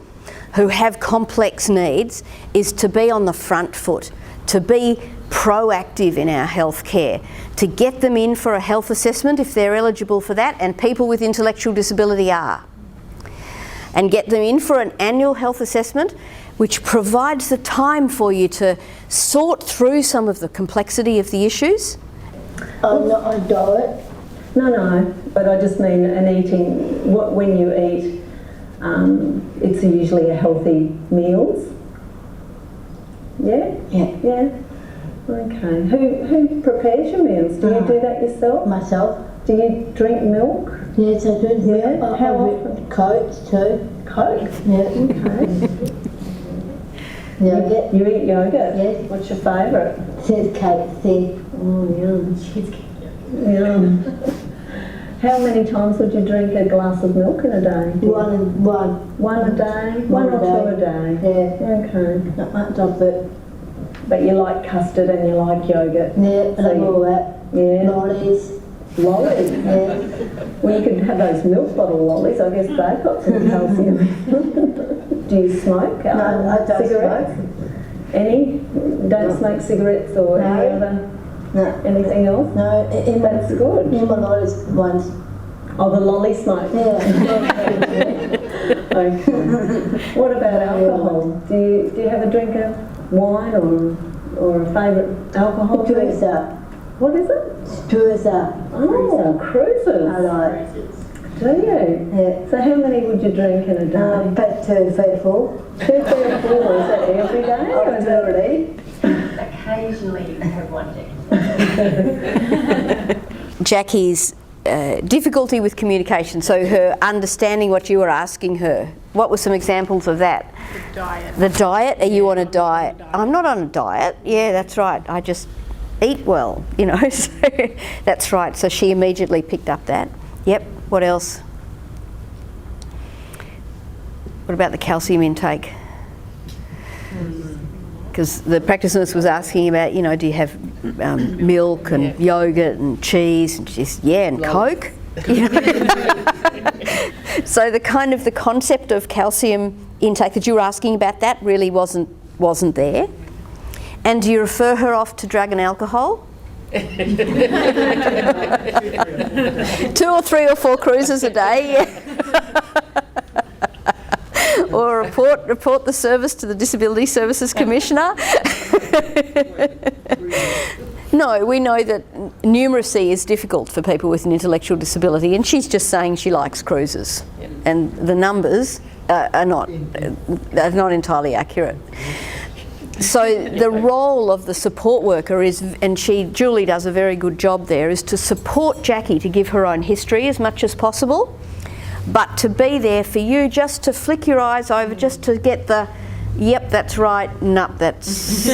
who have complex needs, is to be on the front foot, to be proactive in our health care, to get them in for a health assessment if they're eligible for that, and people with intellectual disability are, and get them in for an annual health assessment which provides the time for you to sort through some of the complexity of the issues. I'm not on diet. No, but I just mean eating, when you eat, it's usually a healthy meals. Yeah? Yeah. Okay. Who prepares your meals? Do you do that yourself? Myself. Do you drink milk? Yes, I do. Yeah. How often? Coke too. Coke? Yeah. Okay. Yogurt. You eat yogurt? Yes. What's your favourite? Cheesecake. Oh, yum. Yum. How many times would you drink a glass of milk in a day? One. One a day? One One or two a day? Yeah. Okay. Not much of it. But you like custard and you like yogurt? Yeah, I love all that. Yeah. Lollies. Lollies? Yeah. Well, you could have those milk bottle lollies. I guess they've got some calcium. Do you smoke? No, I don't cigarettes? smoke. Any? Don't smoke cigarettes or No. any other? No. Anything else? No, That's good. in my lollies ones. Oh, the lolly smoke. Yeah. Okay. What about alcohol? Do you have a drink of wine or a favourite alcohol drink? Cruiser. What is it? Cruiser. Oh, cruises. I like. Do you? Yeah. So how many would you drink in a day? About 2, 3, 4. 2, 3 or 4? Is that every day? Or is that Occasionally you have one day. Jackie's difficulty with communication, so her understanding what you were asking her. What were some examples of that? The diet. The diet? Are you on a diet? I'm not on a diet. Yeah, that's right. I just eat well, you know. So that's right. So she immediately picked up that. Yep. What else? What about the calcium intake? Because the practice nurse was asking about, you know, do you have milk and yogurt and cheese? And she's, yeah, and Coke. So the concept of calcium intake that you were asking about, that really wasn't there. And do you refer her off to drug and alcohol? 2 or 3 or 4 cruises a day, yeah. Or report the service to the Disability Services Commissioner. No, we know that numeracy is difficult for people with an intellectual disability, and she's just saying she likes cruises, and the numbers are not entirely accurate. So the role of the support worker is, and Julie does a very good job there, is to support Jackie to give her own history as much as possible, but to be there for you, just to flick your eyes over, just to get the, yep, that's right, nope, that's,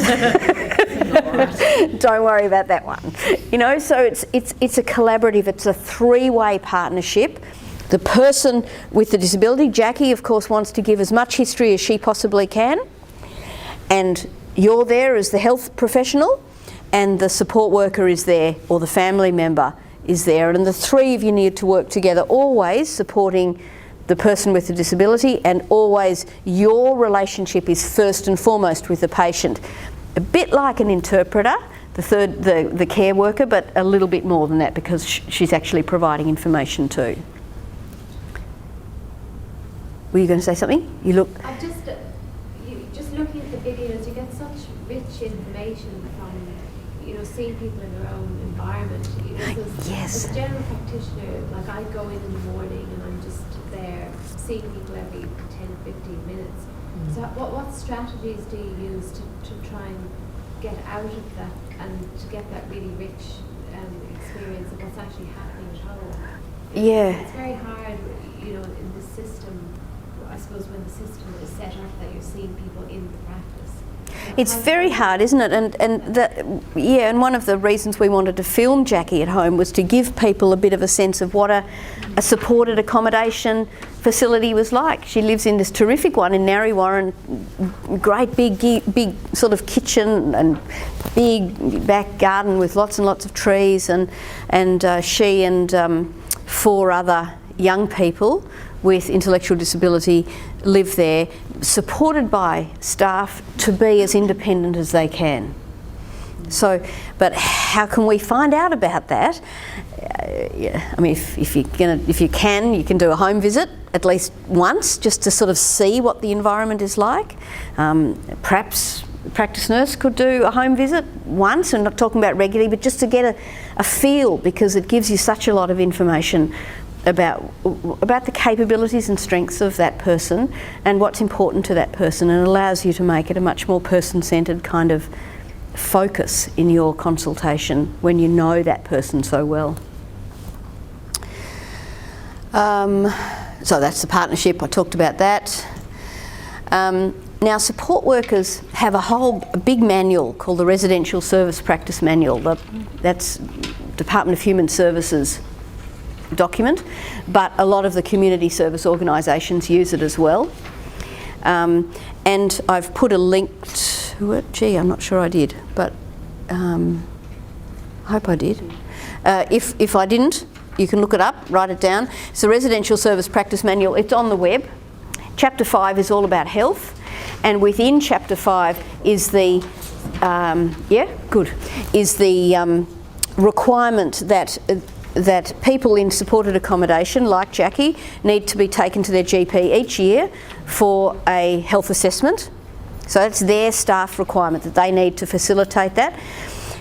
don't worry about that one. You know, so it's a collaborative, it's a 3-way partnership. The person with the disability, Jackie, of course, wants to give as much history as she possibly can, and you're there as the health professional, and the support worker is there, or the family member is there, and the 3 of you need to work together, always supporting the person with the disability, and always your relationship is first and foremost with the patient. A bit like an interpreter, the care worker, but a little bit more than that, because she's actually providing information too. Were you going to say something? You look. I'm just looking at the videos, you get such rich information from, you know, seeing people in their own environment. You know, so Yes. as a general practitioner, like I go in the morning and I'm just there seeing people every 10, 15 minutes. So what strategies do you use to try and get out of that and to get that really rich experience of what's actually happening at home? Yeah. It's very hard, you know, in the system, I suppose, when the system is set up that you're seeing people in the practice. It's very hard, isn't it? And one of the reasons we wanted to film Jackie at home was to give people a bit of a sense of what a supported accommodation facility was like. She lives in this terrific one in Narre Warren, great big sort of kitchen and big back garden with lots and lots of trees, and she and 4 other young people with intellectual disability live there, supported by staff to be as independent as they can. So, but how can we find out about that? I mean, if you can, you can do a home visit at least once, just to sort of see what the environment is like. Perhaps a practice nurse could do a home visit once, and not talking about regularly, but just to get a feel, because it gives you such a lot of information about the capabilities and strengths of that person and what's important to that person, and allows you to make it a much more person-centred kind of focus in your consultation when you know that person so well. So that's the partnership, I talked about that. Now, support workers have a big manual called the Residential Service Practice Manual. That's Department of Human Services document, but a lot of the community service organisations use it as well. And I've put a link to it. Gee, I'm not sure I did, but I hope I did. If I didn't, you can look it up, write it down. It's the Residential Service Practice Manual. It's on the web. Chapter 5 is all about health, and within Chapter 5 is the requirement that people in supported accommodation, like Jackie, need to be taken to their GP each year for a health assessment. So that's their staff requirement, that they need to facilitate that.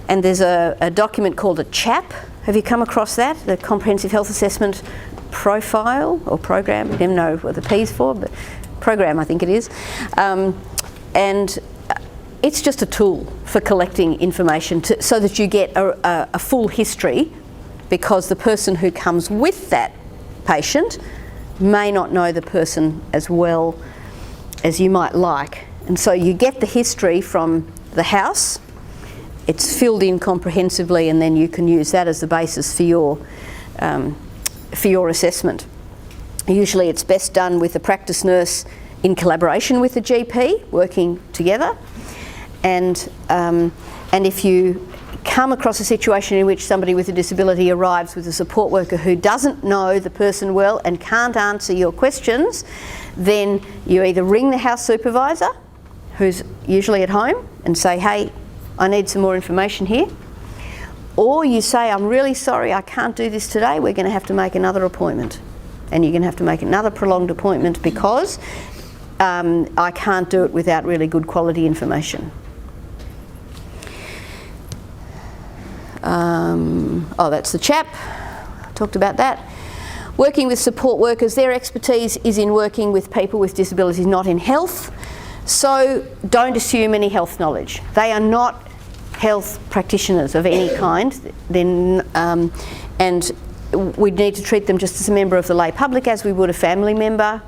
And there's a document called a CHAP. Have you come across that? The Comprehensive Health Assessment Profile or Program. I don't know what the P's for, but program I think it is. And it's just a tool for collecting information so that you get a full history, because the person who comes with that patient may not know the person as well as you might like. And so you get the history from the house, it's filled in comprehensively, and then you can use that as the basis for your assessment. Usually it's best done with a practice nurse in collaboration with the GP, working together. And if you come across a situation in which somebody with a disability arrives with a support worker who doesn't know the person well and can't answer your questions, then you either ring the house supervisor, who's usually at home, and say, hey, I need some more information here. Or you say, I'm really sorry, I can't do this today, we're going to have to make another appointment. And you're going to have to make another prolonged appointment because I can't do it without really good quality information. That's the CHAP. I talked about that. Working with support workers, their expertise is in working with people with disabilities, not in health. So don't assume any health knowledge. They are not health practitioners of any kind. And we need to treat them just as a member of the lay public, as we would a family member,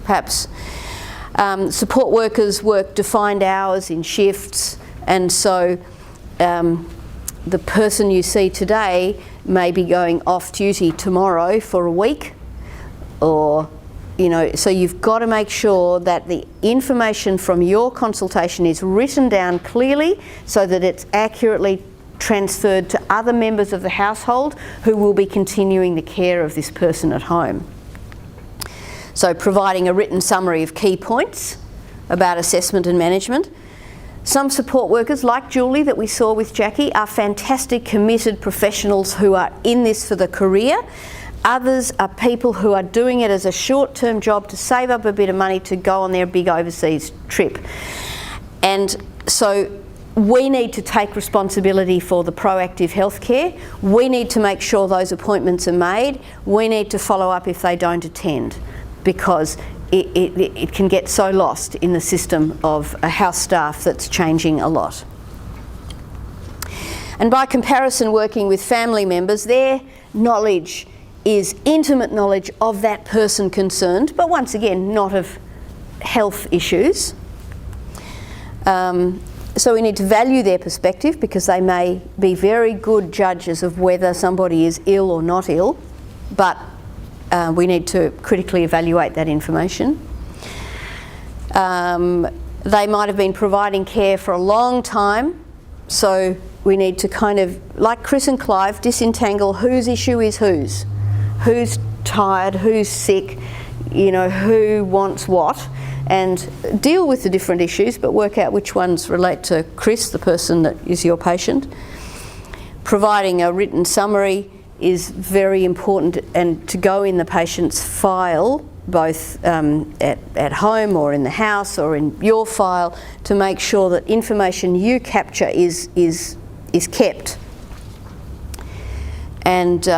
perhaps. Support workers work defined hours in shifts, and so the person you see today may be going off duty tomorrow for a week, or, so you've got to make sure that the information from your consultation is written down clearly so that it's accurately transferred to other members of the household who will be continuing the care of this person at home. So providing a written summary of key points about assessment and management. Some support workers, like Julie that we saw with Jackie, are fantastic, committed professionals who are in this for the career. Others are people who are doing it as a short-term job to save up a bit of money to go on their big overseas trip. And so we need to take responsibility for the proactive healthcare. We need to make sure those appointments are made. We need to follow up if they don't attend, because it can get so lost in the system of a house staff that's changing a lot. And by comparison, working with family members, their knowledge is intimate knowledge of that person concerned, but once again, not of health issues. So we need to value their perspective, because they may be very good judges of whether somebody is ill or not ill, but we need to critically evaluate that information. They might have been providing care for a long time, so we need to kind of, like Chris and Clive, disentangle whose issue is whose. Who's tired, who's sick, who wants what, and deal with the different issues, but work out which ones relate to Chris, the person that is your patient. Providing a written summary is very important, and to go in the patient's file, both at home or in the house or in your file, to make sure that information you capture is kept. And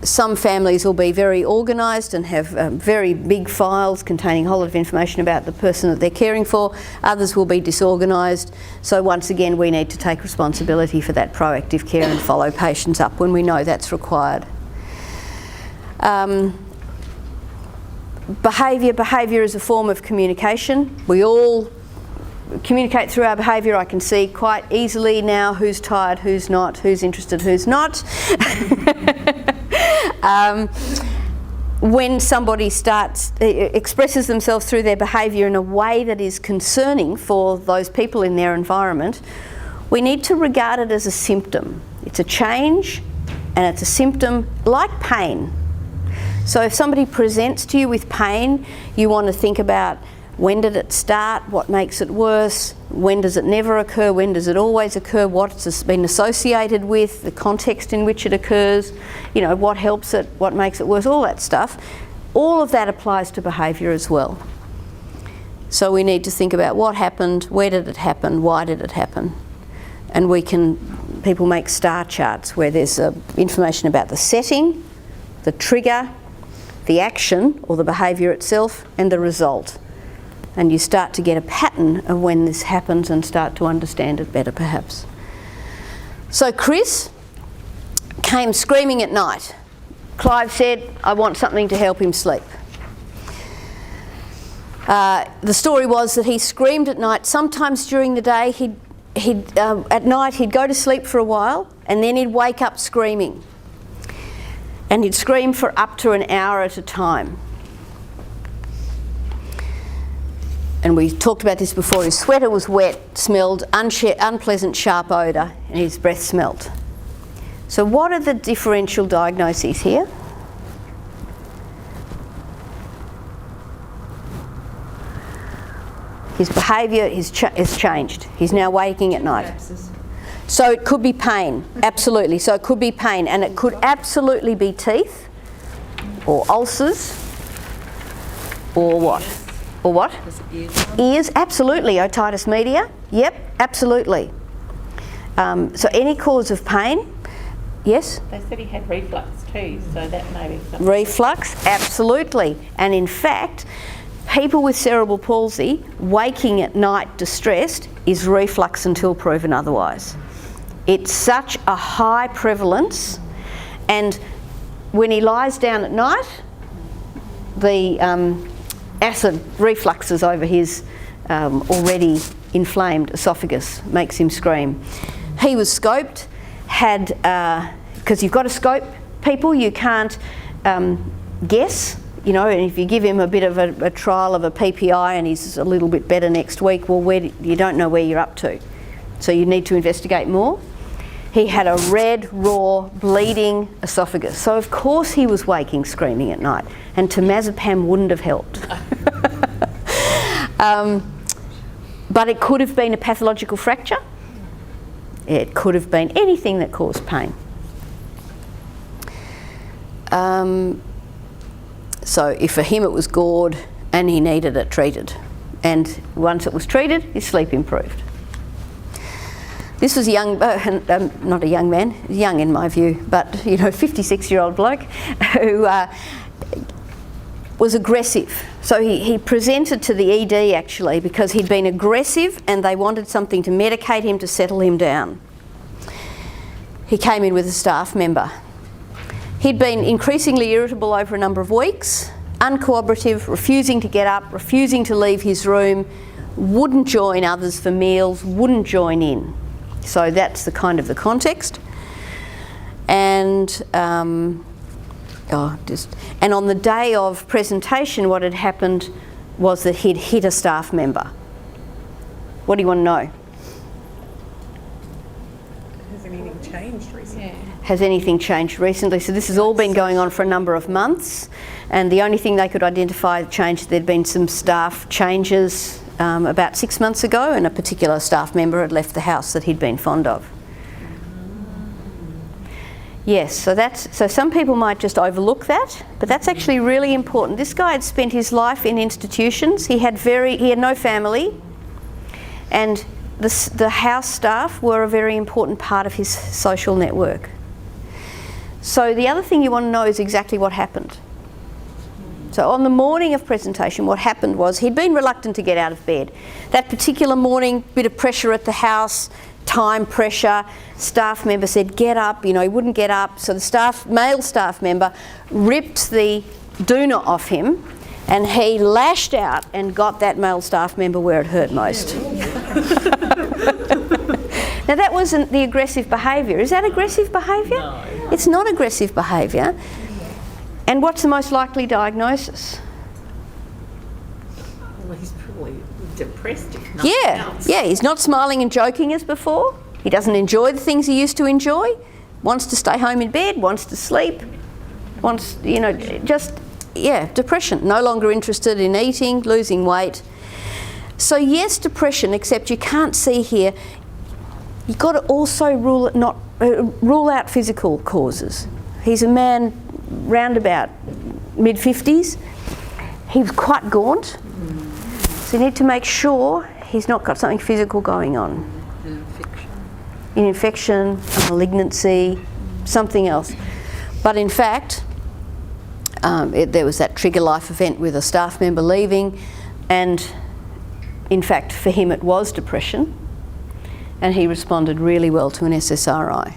some families will be very organised and have very big files containing a whole lot of information about the person that they're caring for. Others will be disorganised. So once again, we need to take responsibility for that proactive care and follow patients up when we know that's required. Behaviour is a form of communication. We all communicate through our behaviour. I can see quite easily now who's tired, who's not, who's interested, who's not. When somebody expresses themselves through their behaviour in a way that is concerning for those people in their environment, we need to regard it as a symptom. It's a change and it's a symptom like pain. So if somebody presents to you with pain, you want to think about when did it start, what makes it worse, when does it never occur, when does it always occur, what's been associated with, the context in which it occurs, you know, what helps it, what makes it worse, all that stuff. All of that applies to behaviour as well. So we need to think about what happened, where did it happen, why did it happen. And people make star charts where there's information about the setting, the trigger, the action or the behaviour itself, and the result. And you start to get a pattern of when this happens and start to understand it better perhaps. So Chris came screaming at night. Clive said, I want something to help him sleep. The story was that he screamed at night. Sometimes during the day at night he'd go to sleep for a while and then he'd wake up screaming. And he'd scream for up to an hour at a time. And we talked about this before, his sweater was wet, smelled unpleasant sharp odour, and his breath smelt. So what are the differential diagnoses here? His behaviour is changed. He's now waking at night. So it could be pain, absolutely. So it could be pain, and it could absolutely be teeth, or ulcers, or what? Or what? Ears, absolutely. Otitis media, yep, absolutely. So any cause of pain, yes? They said he had reflux too, so that may be something. Reflux, absolutely. And in fact, people with cerebral palsy waking at night distressed is reflux until proven otherwise. It's such a high prevalence, and when he lies down at night, the acid refluxes over his already inflamed esophagus, makes him scream. He was scoped, because you've got to scope people, you can't guess, you know, and if you give him a bit of a trial of a PPI and he's a little bit better next week, well, you don't know where you're up to. So you need to investigate more. He had a red, raw, bleeding esophagus. So of course he was waking, screaming at night, and temazepam wouldn't have helped. But it could have been a pathological fracture. It could have been anything that caused pain. So if for him it was gored and he needed it treated. And once it was treated, his sleep improved. This was a young, not a young man, young in my view, but 56-year-old bloke who was aggressive. So he presented to the ED actually because he'd been aggressive and they wanted something to medicate him to settle him down. He came in with a staff member. He'd been increasingly irritable over a number of weeks, uncooperative, refusing to get up, refusing to leave his room, wouldn't join others for meals, wouldn't join in. So that's the kind of the context. And and on the day of presentation, what had happened was that he'd hit a staff member. What do you want to know? Has anything changed recently? Yeah. Has anything changed recently? So this has all been going on for a number of months, and the only thing they could identify changed, there'd been some staff changes about 6 months ago, and a particular staff member had left the house that he'd been fond of. Yes, so some people might just overlook that, but that's actually really important. This guy had spent his life in institutions. He had no family, and the house staff were a very important part of his social network. So the other thing you want to know is exactly what happened. So on the morning of presentation, what happened was he'd been reluctant to get out of bed. That particular morning, bit of pressure at the house, time pressure, staff member said, get up, he wouldn't get up. So the male staff member ripped the doona off him And he lashed out and got that male staff member where it hurt most. Now that wasn't the aggressive behaviour. Is that aggressive behaviour? No. It's not aggressive behaviour. And what's the most likely diagnosis? Well, he's probably depressed if nothing else. Yeah, he's not smiling and joking as before. He doesn't enjoy the things he used to enjoy. Wants to stay home in bed, wants to sleep, wants, depression. No longer interested in eating, losing weight. So yes, depression, except you can't see here. You've got to also rule out physical causes. He's a man round about mid-50s. He was quite gaunt. So you need to make sure he's not got something physical going on. An infection, a malignancy, something else. But in fact, there was that trigger life event with a staff member leaving, and in fact for him it was depression, and he responded really well to an SSRI.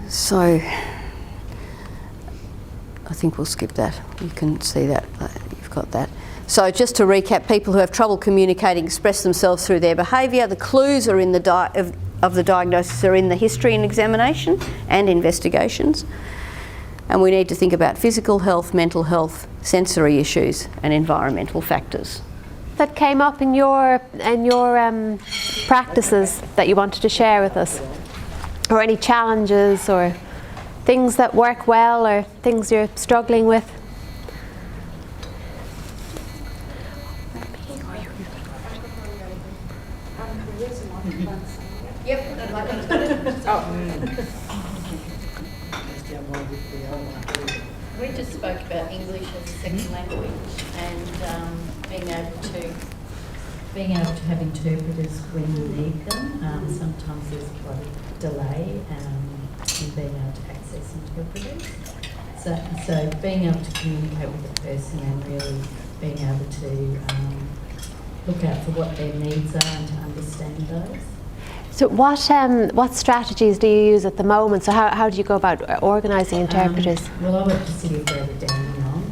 So I think we'll skip that. You can see that, you've got that. So just to recap, people who have trouble communicating express themselves through their behaviour. The clues are in the of the diagnosis are in the history and examination and investigations. And we need to think about physical health, mental health, sensory issues and environmental factors. That came up in your practices that you wanted to share with us? Or any challenges or things that work well or things you're struggling with? We just spoke about English as a second language and being able to have interpreters when you need them. Sometimes there's quite a delay in being able to access interpreters. So being able to communicate with the person and really being able to look out for what their needs are and to understand those. So what strategies do you use at the moment? So how do you go about organising interpreters? Well, I work for City further down on.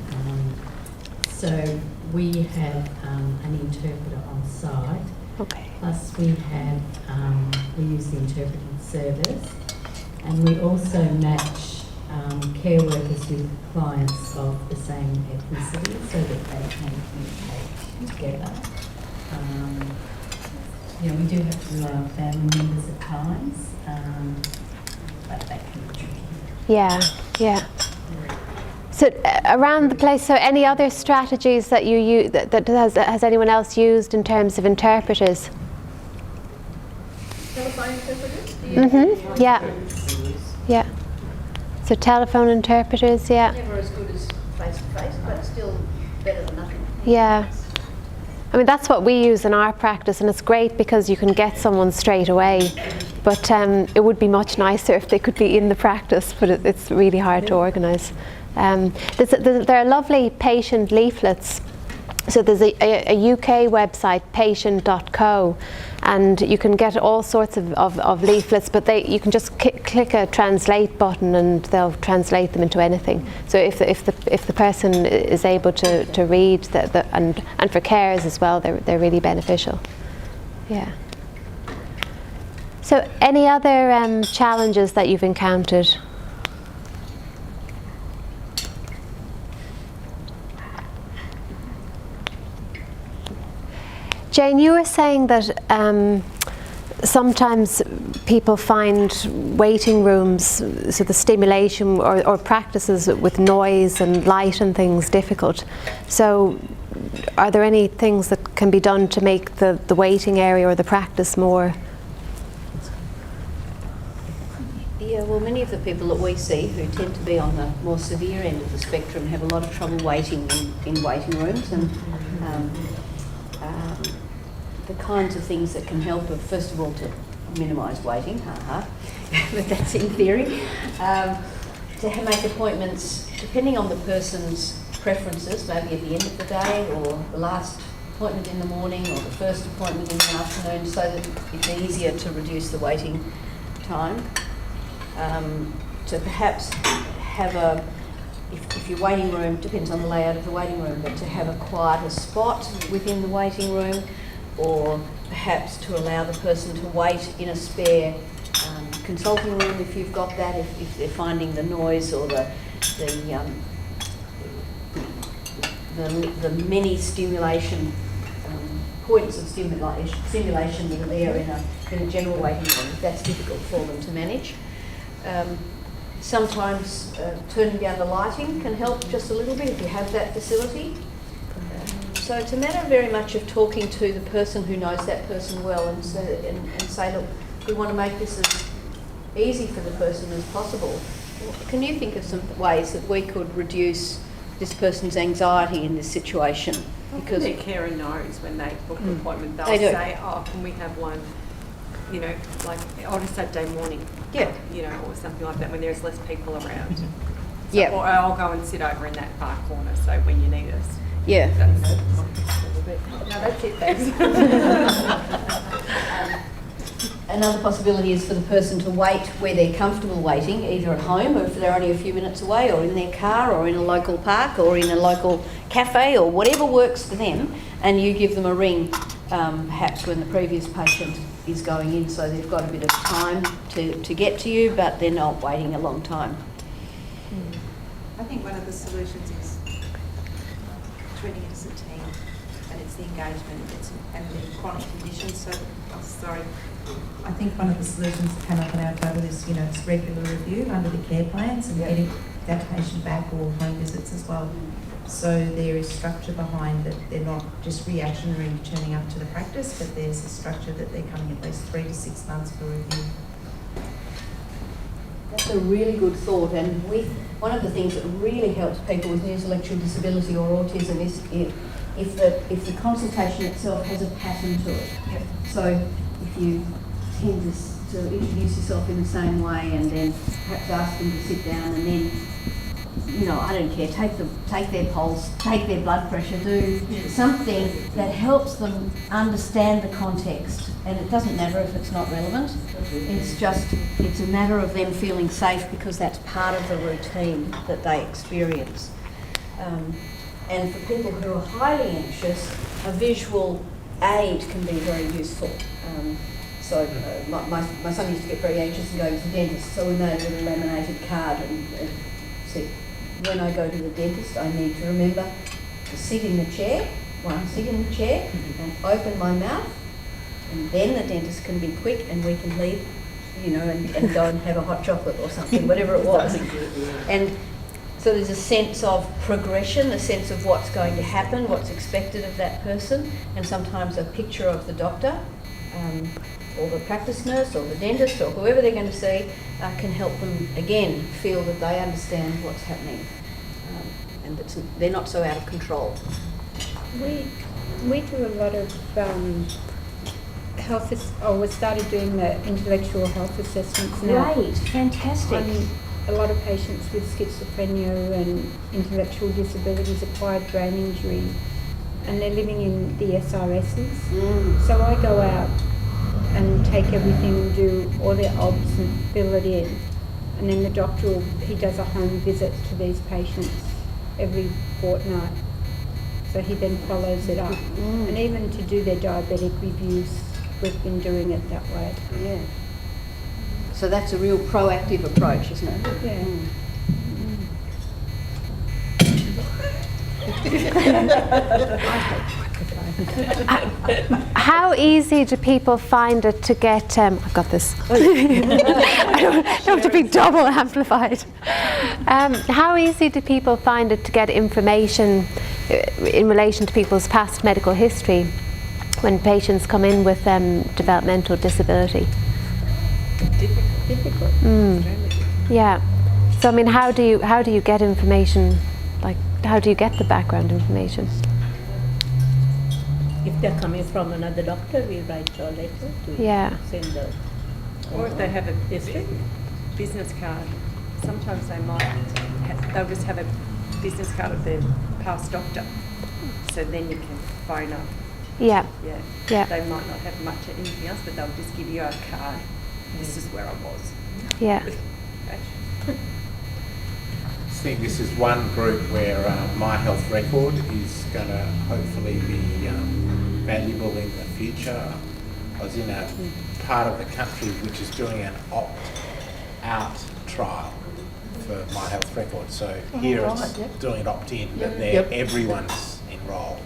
So we have an interpreter on site. Okay. Plus we have, we use the interpreting service, and we also match care workers with clients of the same ethnicity so that they can communicate together. We do have to rely on family members at times, but that can be tricky. Yeah. So around the place, so any other strategies that you use, that has anyone else used in terms of interpreters? Telephone interpreters? Mm-hmm. Yeah. So telephone interpreters, yeah. Never as good as face-to-face, but still better than nothing. Yeah. I mean, that's what we use in our practice, and it's great because you can get someone straight away. But it would be much nicer if they could be in the practice, but it's really hard to organise. There are lovely patient leaflets. So there's a UK website, patient.co, and you can get all sorts of leaflets, but you can just click a translate button and they'll translate them into anything. So if the person is able to read, and for carers as well, they're really beneficial. Yeah. So any other challenges that you've encountered? Jane, you were saying that sometimes people find waiting rooms, so the stimulation or practices with noise and light and things difficult. So are there any things that can be done to make the waiting area or the practice more? Yeah, well, many of the people that we see who tend to be on the more severe end of the spectrum have a lot of trouble waiting in waiting rooms, and the kinds of things that can help are, first of all, to minimise waiting, but that's in theory, to make appointments depending on the person's preferences, maybe at the end of the day or the last appointment in the morning or the first appointment in the afternoon, so that it's easier to reduce the waiting time. To perhaps have a, if your waiting room, depends on the layout of the waiting room, but to have a quieter spot within the waiting room, or perhaps to allow the person to wait in a spare consulting room if you've got that, if they're finding the noise or the many stimulation points of stimulation that are there in a general waiting room. That's difficult for them to manage. Sometimes turning down the lighting can help just a little bit if you have that facility. So it's a matter very much of talking to the person who knows that person well and say, look, we want to make this as easy for the person as possible. Can you think of some ways that we could reduce this person's anxiety in this situation? Because the carer knows when they book an appointment, they'll They do. say, oh, can we have one, you know, like on a Saturday morning, Yeah. you know, or something like that when there's less people around. So, Yeah. Or I'll go and sit over in that far corner, so when you need us. Yeah. That's a little bit. No, that's it, thanks. Another possibility is for the person to wait where they're comfortable waiting, either at home or if they're only a few minutes away, or in their car, or in a local park, or in a local cafe, or whatever works for them, and you give them a ring perhaps when the previous patient is going in, so they've got a bit of time to get to you, but they're not waiting a long time. I think one of the solutions is treating it as a team, and it's the engagement and the chronic conditions. So, I think one of the solutions that came up on our table is, you know, it's regular review under the care plans and getting that patient back, or home visits as well. So there is structure behind that. They're not just reactionary turning up to the practice, but there's a structure that they're coming at least 3 to 6 months for review. That's a really good thought, and one of the things that really helps people with intellectual disability or autism is if the consultation itself has a pattern to it. Yep. So if you tend to introduce yourself in the same way, and then perhaps ask them to sit down, and then, you know, I don't care, take their pulse, take their blood pressure, do something that helps them understand the context. And it doesn't matter if it's not relevant. It's a matter of them feeling safe, because that's part of the routine that they experience. And for people who are highly anxious, a visual aid can be very useful. My son used to get very anxious and go to the dentist, so we made a little laminated card and said, when I go to the dentist, I need to remember to sit in the chair, and open my mouth, and then the dentist can be quick and we can leave, you know, and go and have a hot chocolate or something, whatever it was. And so there's a sense of progression, a sense of what's going to happen, what's expected of that person, and sometimes a picture of the doctor, or the practice nurse, or the dentist, or whoever they're going to see, can help them, again, feel that they understand what's happening, and that they're not so out of control. We do a lot of we started doing the intellectual health assessments now. Great, fantastic. A lot of patients with schizophrenia and intellectual disabilities, acquired brain injury, and they're living in the SRSs. So I go out and take everything and do all their obs and fill it in. And then the doctor, he does a home visit to these patients every fortnight. So he then follows it up. And even to do their diabetic reviews, we've been doing it that way. Yeah. So that's a real proactive approach, isn't it? Yeah. How easy do people find it to get, I've got this, I don't have to be double amplified. How easy do people find it to get information in relation to people's past medical history when patients come in with developmental disability? Difficult. Yeah. So I mean, how do you get information? Like, how do you get the background information? If they're coming from another doctor, we write a letter to send the. Or if they have a business card, sometimes they'll just have a business card of their past doctor. So then you can phone up. Yeah. Yeah. They might not have much of anything else, but they'll just give you a card. This is where I was. Yeah. think this is one group where My Health Record is going to hopefully be valuable in the future. I was in a part of the country which is doing an opt-out trial for My Health Record. So here it's doing it opt-in, but there everyone's enrolled.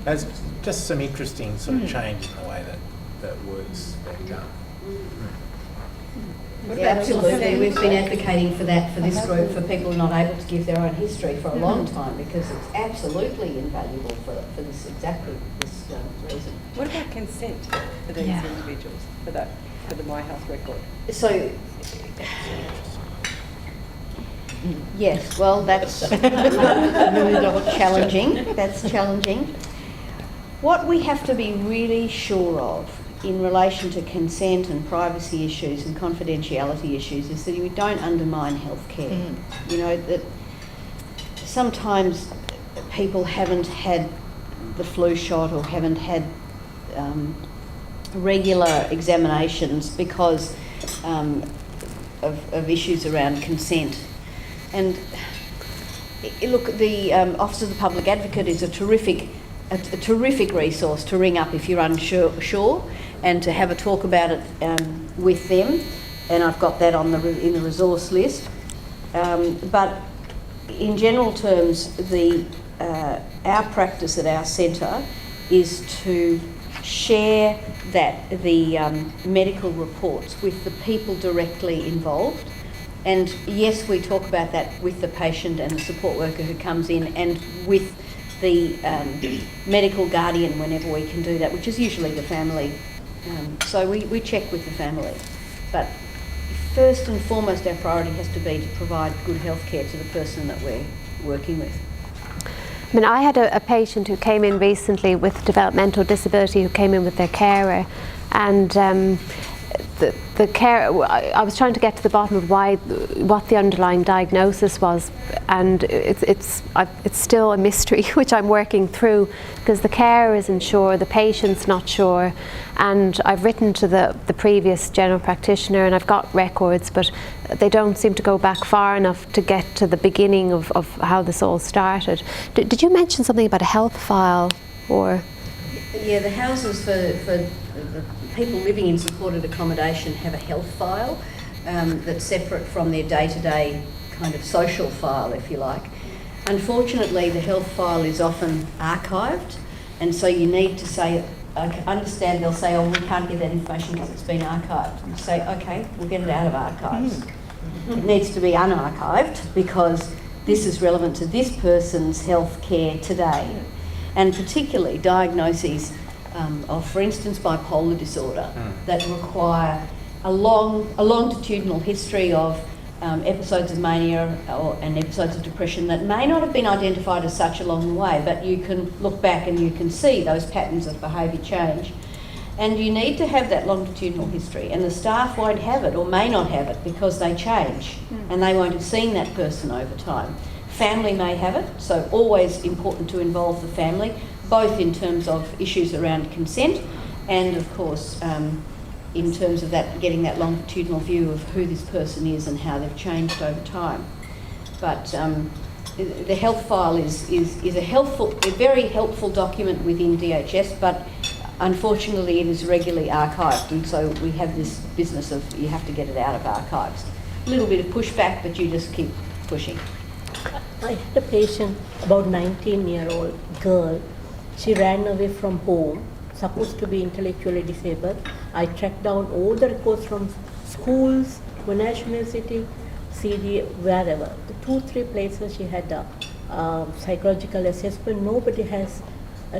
There's just some interesting sort of change in the way that work's being done. Absolutely, we've been advocating for that for this group, for people not able to give their own history for a long time, because it's absolutely invaluable for this exactly this reason. What about consent for these individuals for the My Health Record? So, yes, well, that's challenging. That's challenging. What we have to be really sure of in relation to consent and privacy issues and confidentiality issues is that we don't undermine healthcare. You know, that sometimes people haven't had the flu shot or haven't had regular examinations because of issues around consent. And look, the Office of the Public Advocate is a terrific resource to ring up if you're unsure and to have a talk about it with them. And I've got that on in the resource list. But in general terms, our practice at our centre is to share the medical reports with the people directly involved. And yes, we talk about that with the patient and the support worker who comes in, and with the medical guardian whenever we can do that, which is usually the family. So we check with the family. But first and foremost, our priority has to be to provide good health care to the person that we're working with. I mean, I had a patient who came in recently with developmental disability, who came in with their carer, and the care, I was trying to get to the bottom of what the underlying diagnosis was, and it's still a mystery which I'm working through, because the carer isn't sure, the patient's not sure, and I've written to the previous general practitioner and I've got records, but they don't seem to go back far enough to get to the beginning of how this all started. Did you mention something about a health file, or? Yeah, the houses for people living in supported accommodation have a health file that's separate from their day-to-day kind of social file, if you like. Unfortunately, the health file is often archived, and so you need to say, I understand they'll say, oh, we can't get that information because it's been archived. You say, okay, we'll get it out of archives. It needs to be unarchived because this is relevant to this person's health care today, and particularly diagnoses of, for instance, bipolar disorder that require a longitudinal history of episodes of mania and episodes of depression that may not have been identified as such along the way, but you can look back and you can see those patterns of behaviour change. And you need to have that longitudinal history, and the staff won't have it or may not have it because they change and they won't have seen that person over time. Family may have it, so always important to involve the family, both in terms of issues around consent and, of course, in terms of that, getting that longitudinal view of who this person is and how they've changed over time. But the health file is a very helpful document within DHS, but unfortunately it is regularly archived, and so we have this business of you have to get it out of archives. A little bit of pushback, but you just keep pushing. I had a patient, about 19-year-old girl. She ran away from home, supposed to be intellectually disabled. I tracked down all the records from schools, Monash University, CD, wherever. The 2-3 places she had a psychological assessment. Nobody has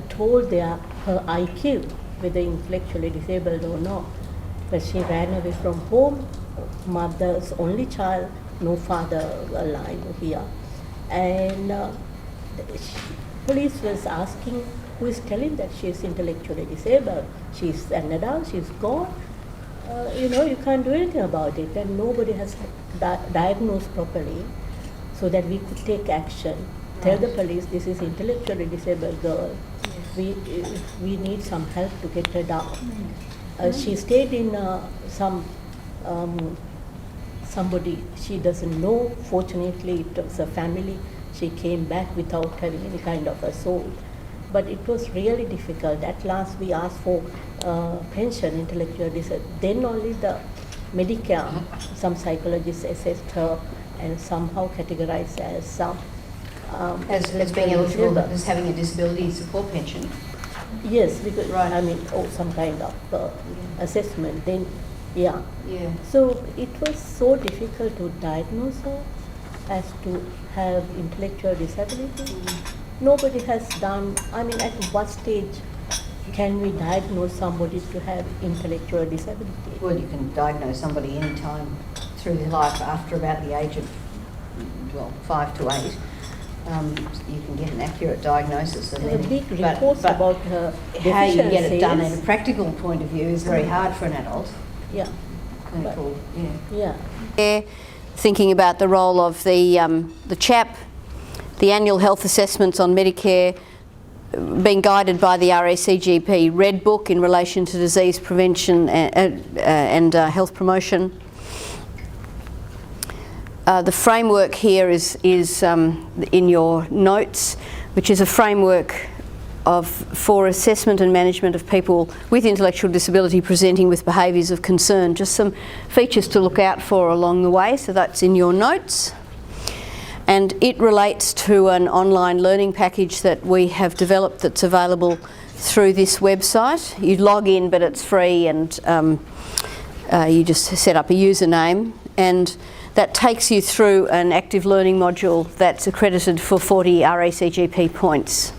told her IQ, whether intellectually disabled or not. But she ran away from home, mother's only child, no father alive here. And police was asking, who is telling that she is intellectually disabled? She's an adult, she's gone. You can't do anything about it, and nobody has diagnosed properly so that we could take action. Tell the police this is intellectually disabled girl. We need some help to get her down. She stayed in some somebody she doesn't know. Fortunately, it was a family. She came back without having any kind of assault. But it was really difficult. At last we asked for pension, intellectual disability. Then only the Medicare, some psychologists assessed her and somehow categorized as some as being eligible, as having a disability support pension. Yes, because I mean, some kind of assessment. Then, yeah. So it was so difficult to diagnose her as to have intellectual disability. Nobody has done. I mean, at what stage can we diagnose somebody to have intellectual disability? Well, you can diagnose somebody any time through their life after about the age of, 5 to 8. You can get an accurate diagnosis. And then, big reports about her how you get it done in a practical point of view is very hard for an adult. Yeah. Clinical, Thinking about the role of the CHAP, the annual health assessments on Medicare, being guided by the RACGP Red Book in relation to disease prevention and health promotion. The framework here is in your notes, which is a framework for assessment and management of people with intellectual disability presenting with behaviours of concern. Just some features to look out for along the way, so that's in your notes. And it relates to an online learning package that we have developed that's available through this website. You log in, but it's free, and you just set up a username, and that takes you through an active learning module that's accredited for 40 RACGP points.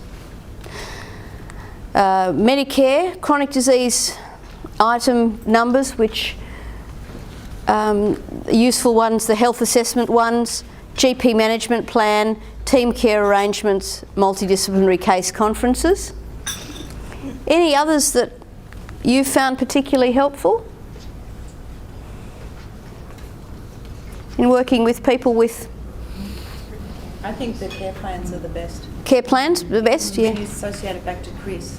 Medicare, chronic disease item numbers, which useful ones, the health assessment ones, GP management plan, team care arrangements, multidisciplinary case conferences. Any others that you found particularly helpful in working with people with? I think the care plans are the best. Care plans, the best, yeah. When you associate it back to Chris,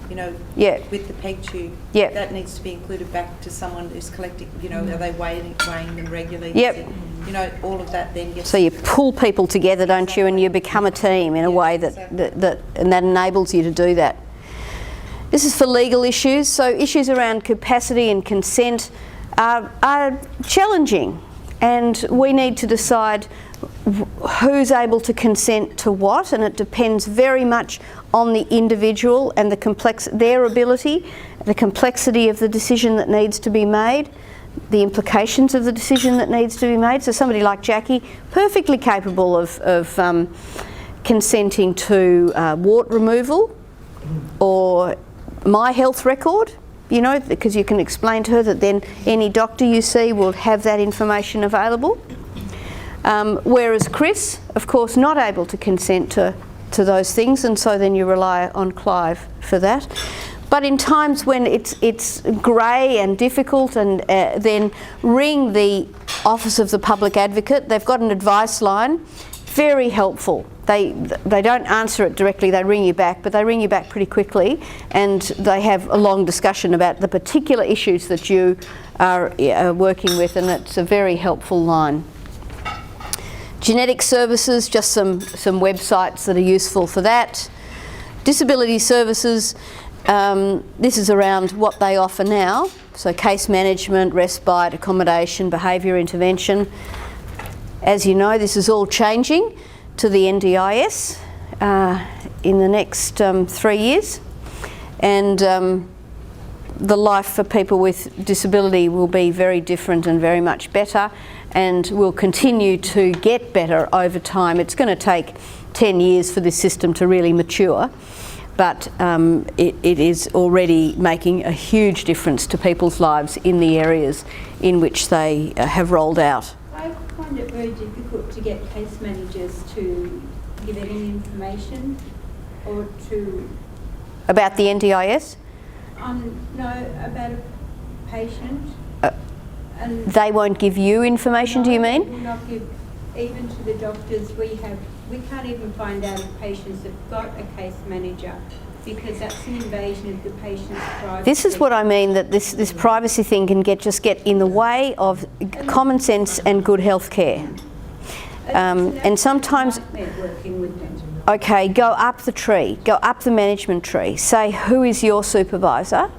with the peg tube, that needs to be included back to someone who's collecting, are they weighing them regularly? All of that then gets... So you pull people together, don't you, and you become a team in a way that enables you to do that. This is for legal issues, so issues around capacity and consent are challenging, and we need to decide who's able to consent to what, and it depends very much on the individual and their ability, the complexity of the decision that needs to be made, the implications of the decision that needs to be made. So somebody like Jackie, perfectly capable of consenting to wart removal or my health record, because you can explain to her that then any doctor you see will have that information available. Whereas Chris, of course, not able to consent to those things, and so then you rely on Clive for that. But in times when it's grey and difficult, and then ring the Office of the Public Advocate. They've got an advice line, very helpful. They don't answer it directly, they ring you back, but they ring you back pretty quickly, and they have a long discussion about the particular issues that you are working with, and it's a very helpful line. Genetic services, just some websites that are useful for that. Disability services, this is around what they offer now. So case management, respite, accommodation, behaviour intervention. As you know, this is all changing to the NDIS in the next 3 years. And the life for people with disability will be very different and very much better, and will continue to get better over time. It's going to take 10 years for this system to really mature, but it is already making a huge difference to people's lives in the areas in which they have rolled out. I find it very difficult to get case managers to give any information or to... About the NDIS? No, about a patient. And they won't give you information, do you mean? They will not give, even to the doctors we can't even find out if patients have got a case manager because that's an invasion of the patient's privacy. This is what I mean, that this privacy thing can just get in the way of common sense and good health care. And sometimes, okay, go up the tree, go up the management tree, say who is your supervisor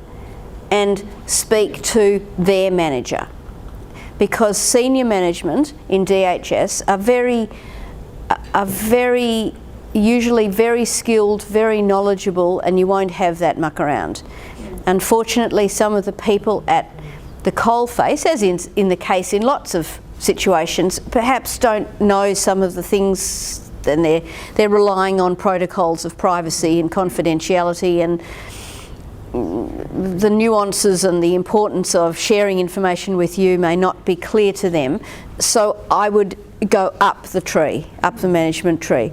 and speak to their manager. Because senior management in DHS are usually very skilled, very knowledgeable, and you won't have that muck around. Unfortunately, some of the people at the coalface, as in the case in lots of situations, perhaps don't know some of the things, and they're relying on protocols of privacy and confidentiality, and the nuances and the importance of sharing information with you may not be clear to them. So I would go up the tree, up the management tree.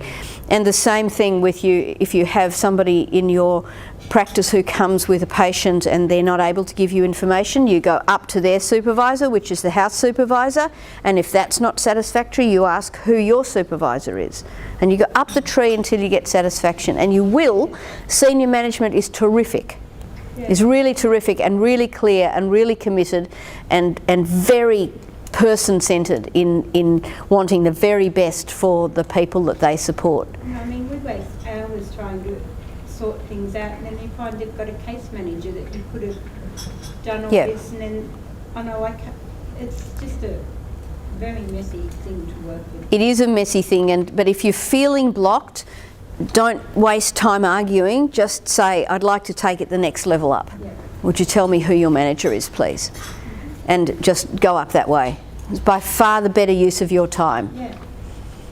And the same thing with you, if you have somebody in your practice who comes with a patient and they're not able to give you information, you go up to their supervisor, which is the house supervisor, and if that's not satisfactory, you ask who your supervisor is. And you go up the tree until you get satisfaction, and you will. Senior management is terrific. Is really terrific and really clear and really committed and very person-centred in wanting the very best for the people that they support. I mean, we waste hours trying to sort things out, and then you find they've got a case manager that you could have done all this, and then, I know, it's just a very messy thing to work with. It is a messy thing, but if you're feeling blocked, don't waste time arguing, just say, I'd like to take it the next level up. Yeah. Would you tell me who your manager is, please? And just go up that way. It's by far the better use of your time. Yeah.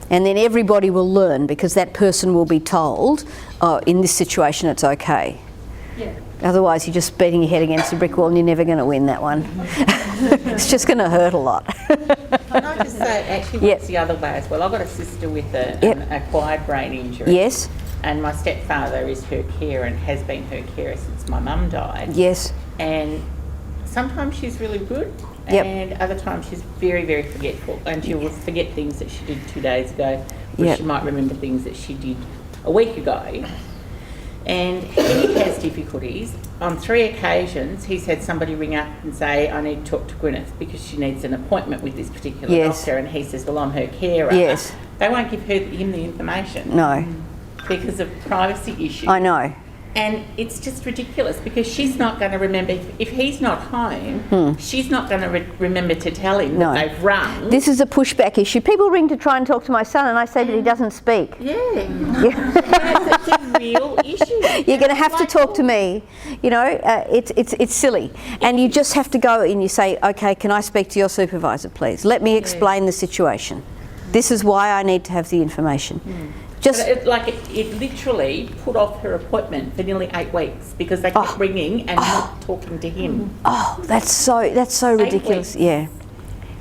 And then everybody will learn, because that person will be told, oh, in this situation it's okay. Yeah. Otherwise you're just beating your head against a brick wall and you're never going to win that one. It's just going to hurt a lot. Can I just say, actually works the other way as well. I've got a sister with an acquired brain injury. Yes. And my stepfather is her carer and has been her carer since my mum died. Yes. And sometimes she's really good, and other times she's very, very forgetful, and she will forget things that she did 2 days ago, or she might remember things that she did a week ago. And he has difficulties. On 3 occasions, he's had somebody ring up and say, I need to talk to Gwyneth because she needs an appointment with this particular doctor. And he says, well, I'm her carer. Yes. They won't give him the information. No. Because of privacy issues. I know. And it's just ridiculous, because she's not going to remember, if he's not home, she's not going to remember to tell him that they've rung. This is a pushback issue. People ring to try and talk to my son, and I say, but he doesn't speak. It's a real issue. You're going to have to talk to me. You know, it's silly. And you just have to go and you say, okay, can I speak to your supervisor, please? Let me explain the situation. This is why I need to have the information. Just it literally put off her appointment for nearly 8 weeks because they kept ringing and not talking to him. Oh, that's so ridiculous. Yeah.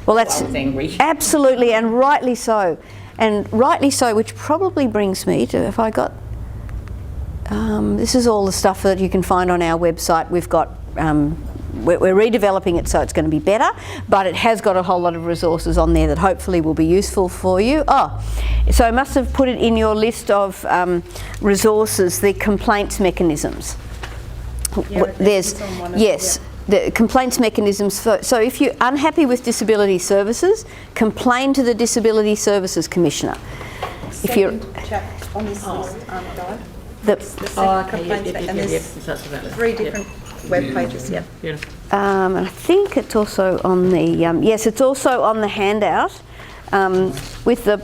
Well, that's I was angry. Absolutely, and rightly so, which probably brings me to, if I got, this is all the stuff that you can find on our website. We've got, we're redeveloping it so it's going to be better, but it has got a whole lot of resources on there that hopefully will be useful for you. So I must have put it in your list of resources, the complaints mechanisms. The complaints mechanisms. So if you're unhappy with disability services, complain to the Disability Services Commissioner. If you're on this list, Di. And there's 3 different web pages. And I think it's also on the yes, it's also on the handout with the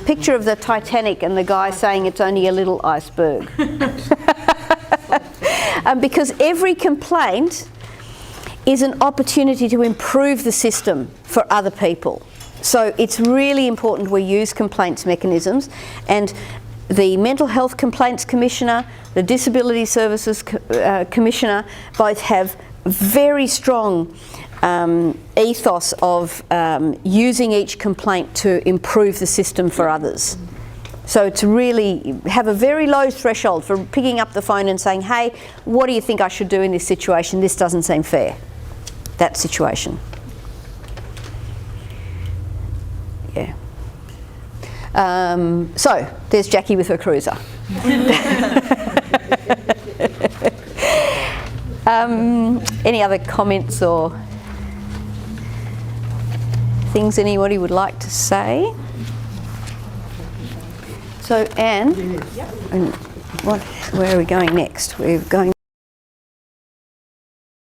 picture of the Titanic and the guy saying it's only a little iceberg. Because every complaint is an opportunity to improve the system for other people. So it's really important we use complaints mechanisms, and the Mental Health Complaints Commissioner, the Disability Services Commissioner, both have very strong ethos of using each complaint to improve the system for others. So it's really, have a very low threshold for picking up the phone and saying, hey, what do you think I should do in this situation? This doesn't seem fair. That situation. Yeah. So there's Jackie with her cruiser. Any other comments or things anybody would like to say? So, Anne, where are we going next? We're going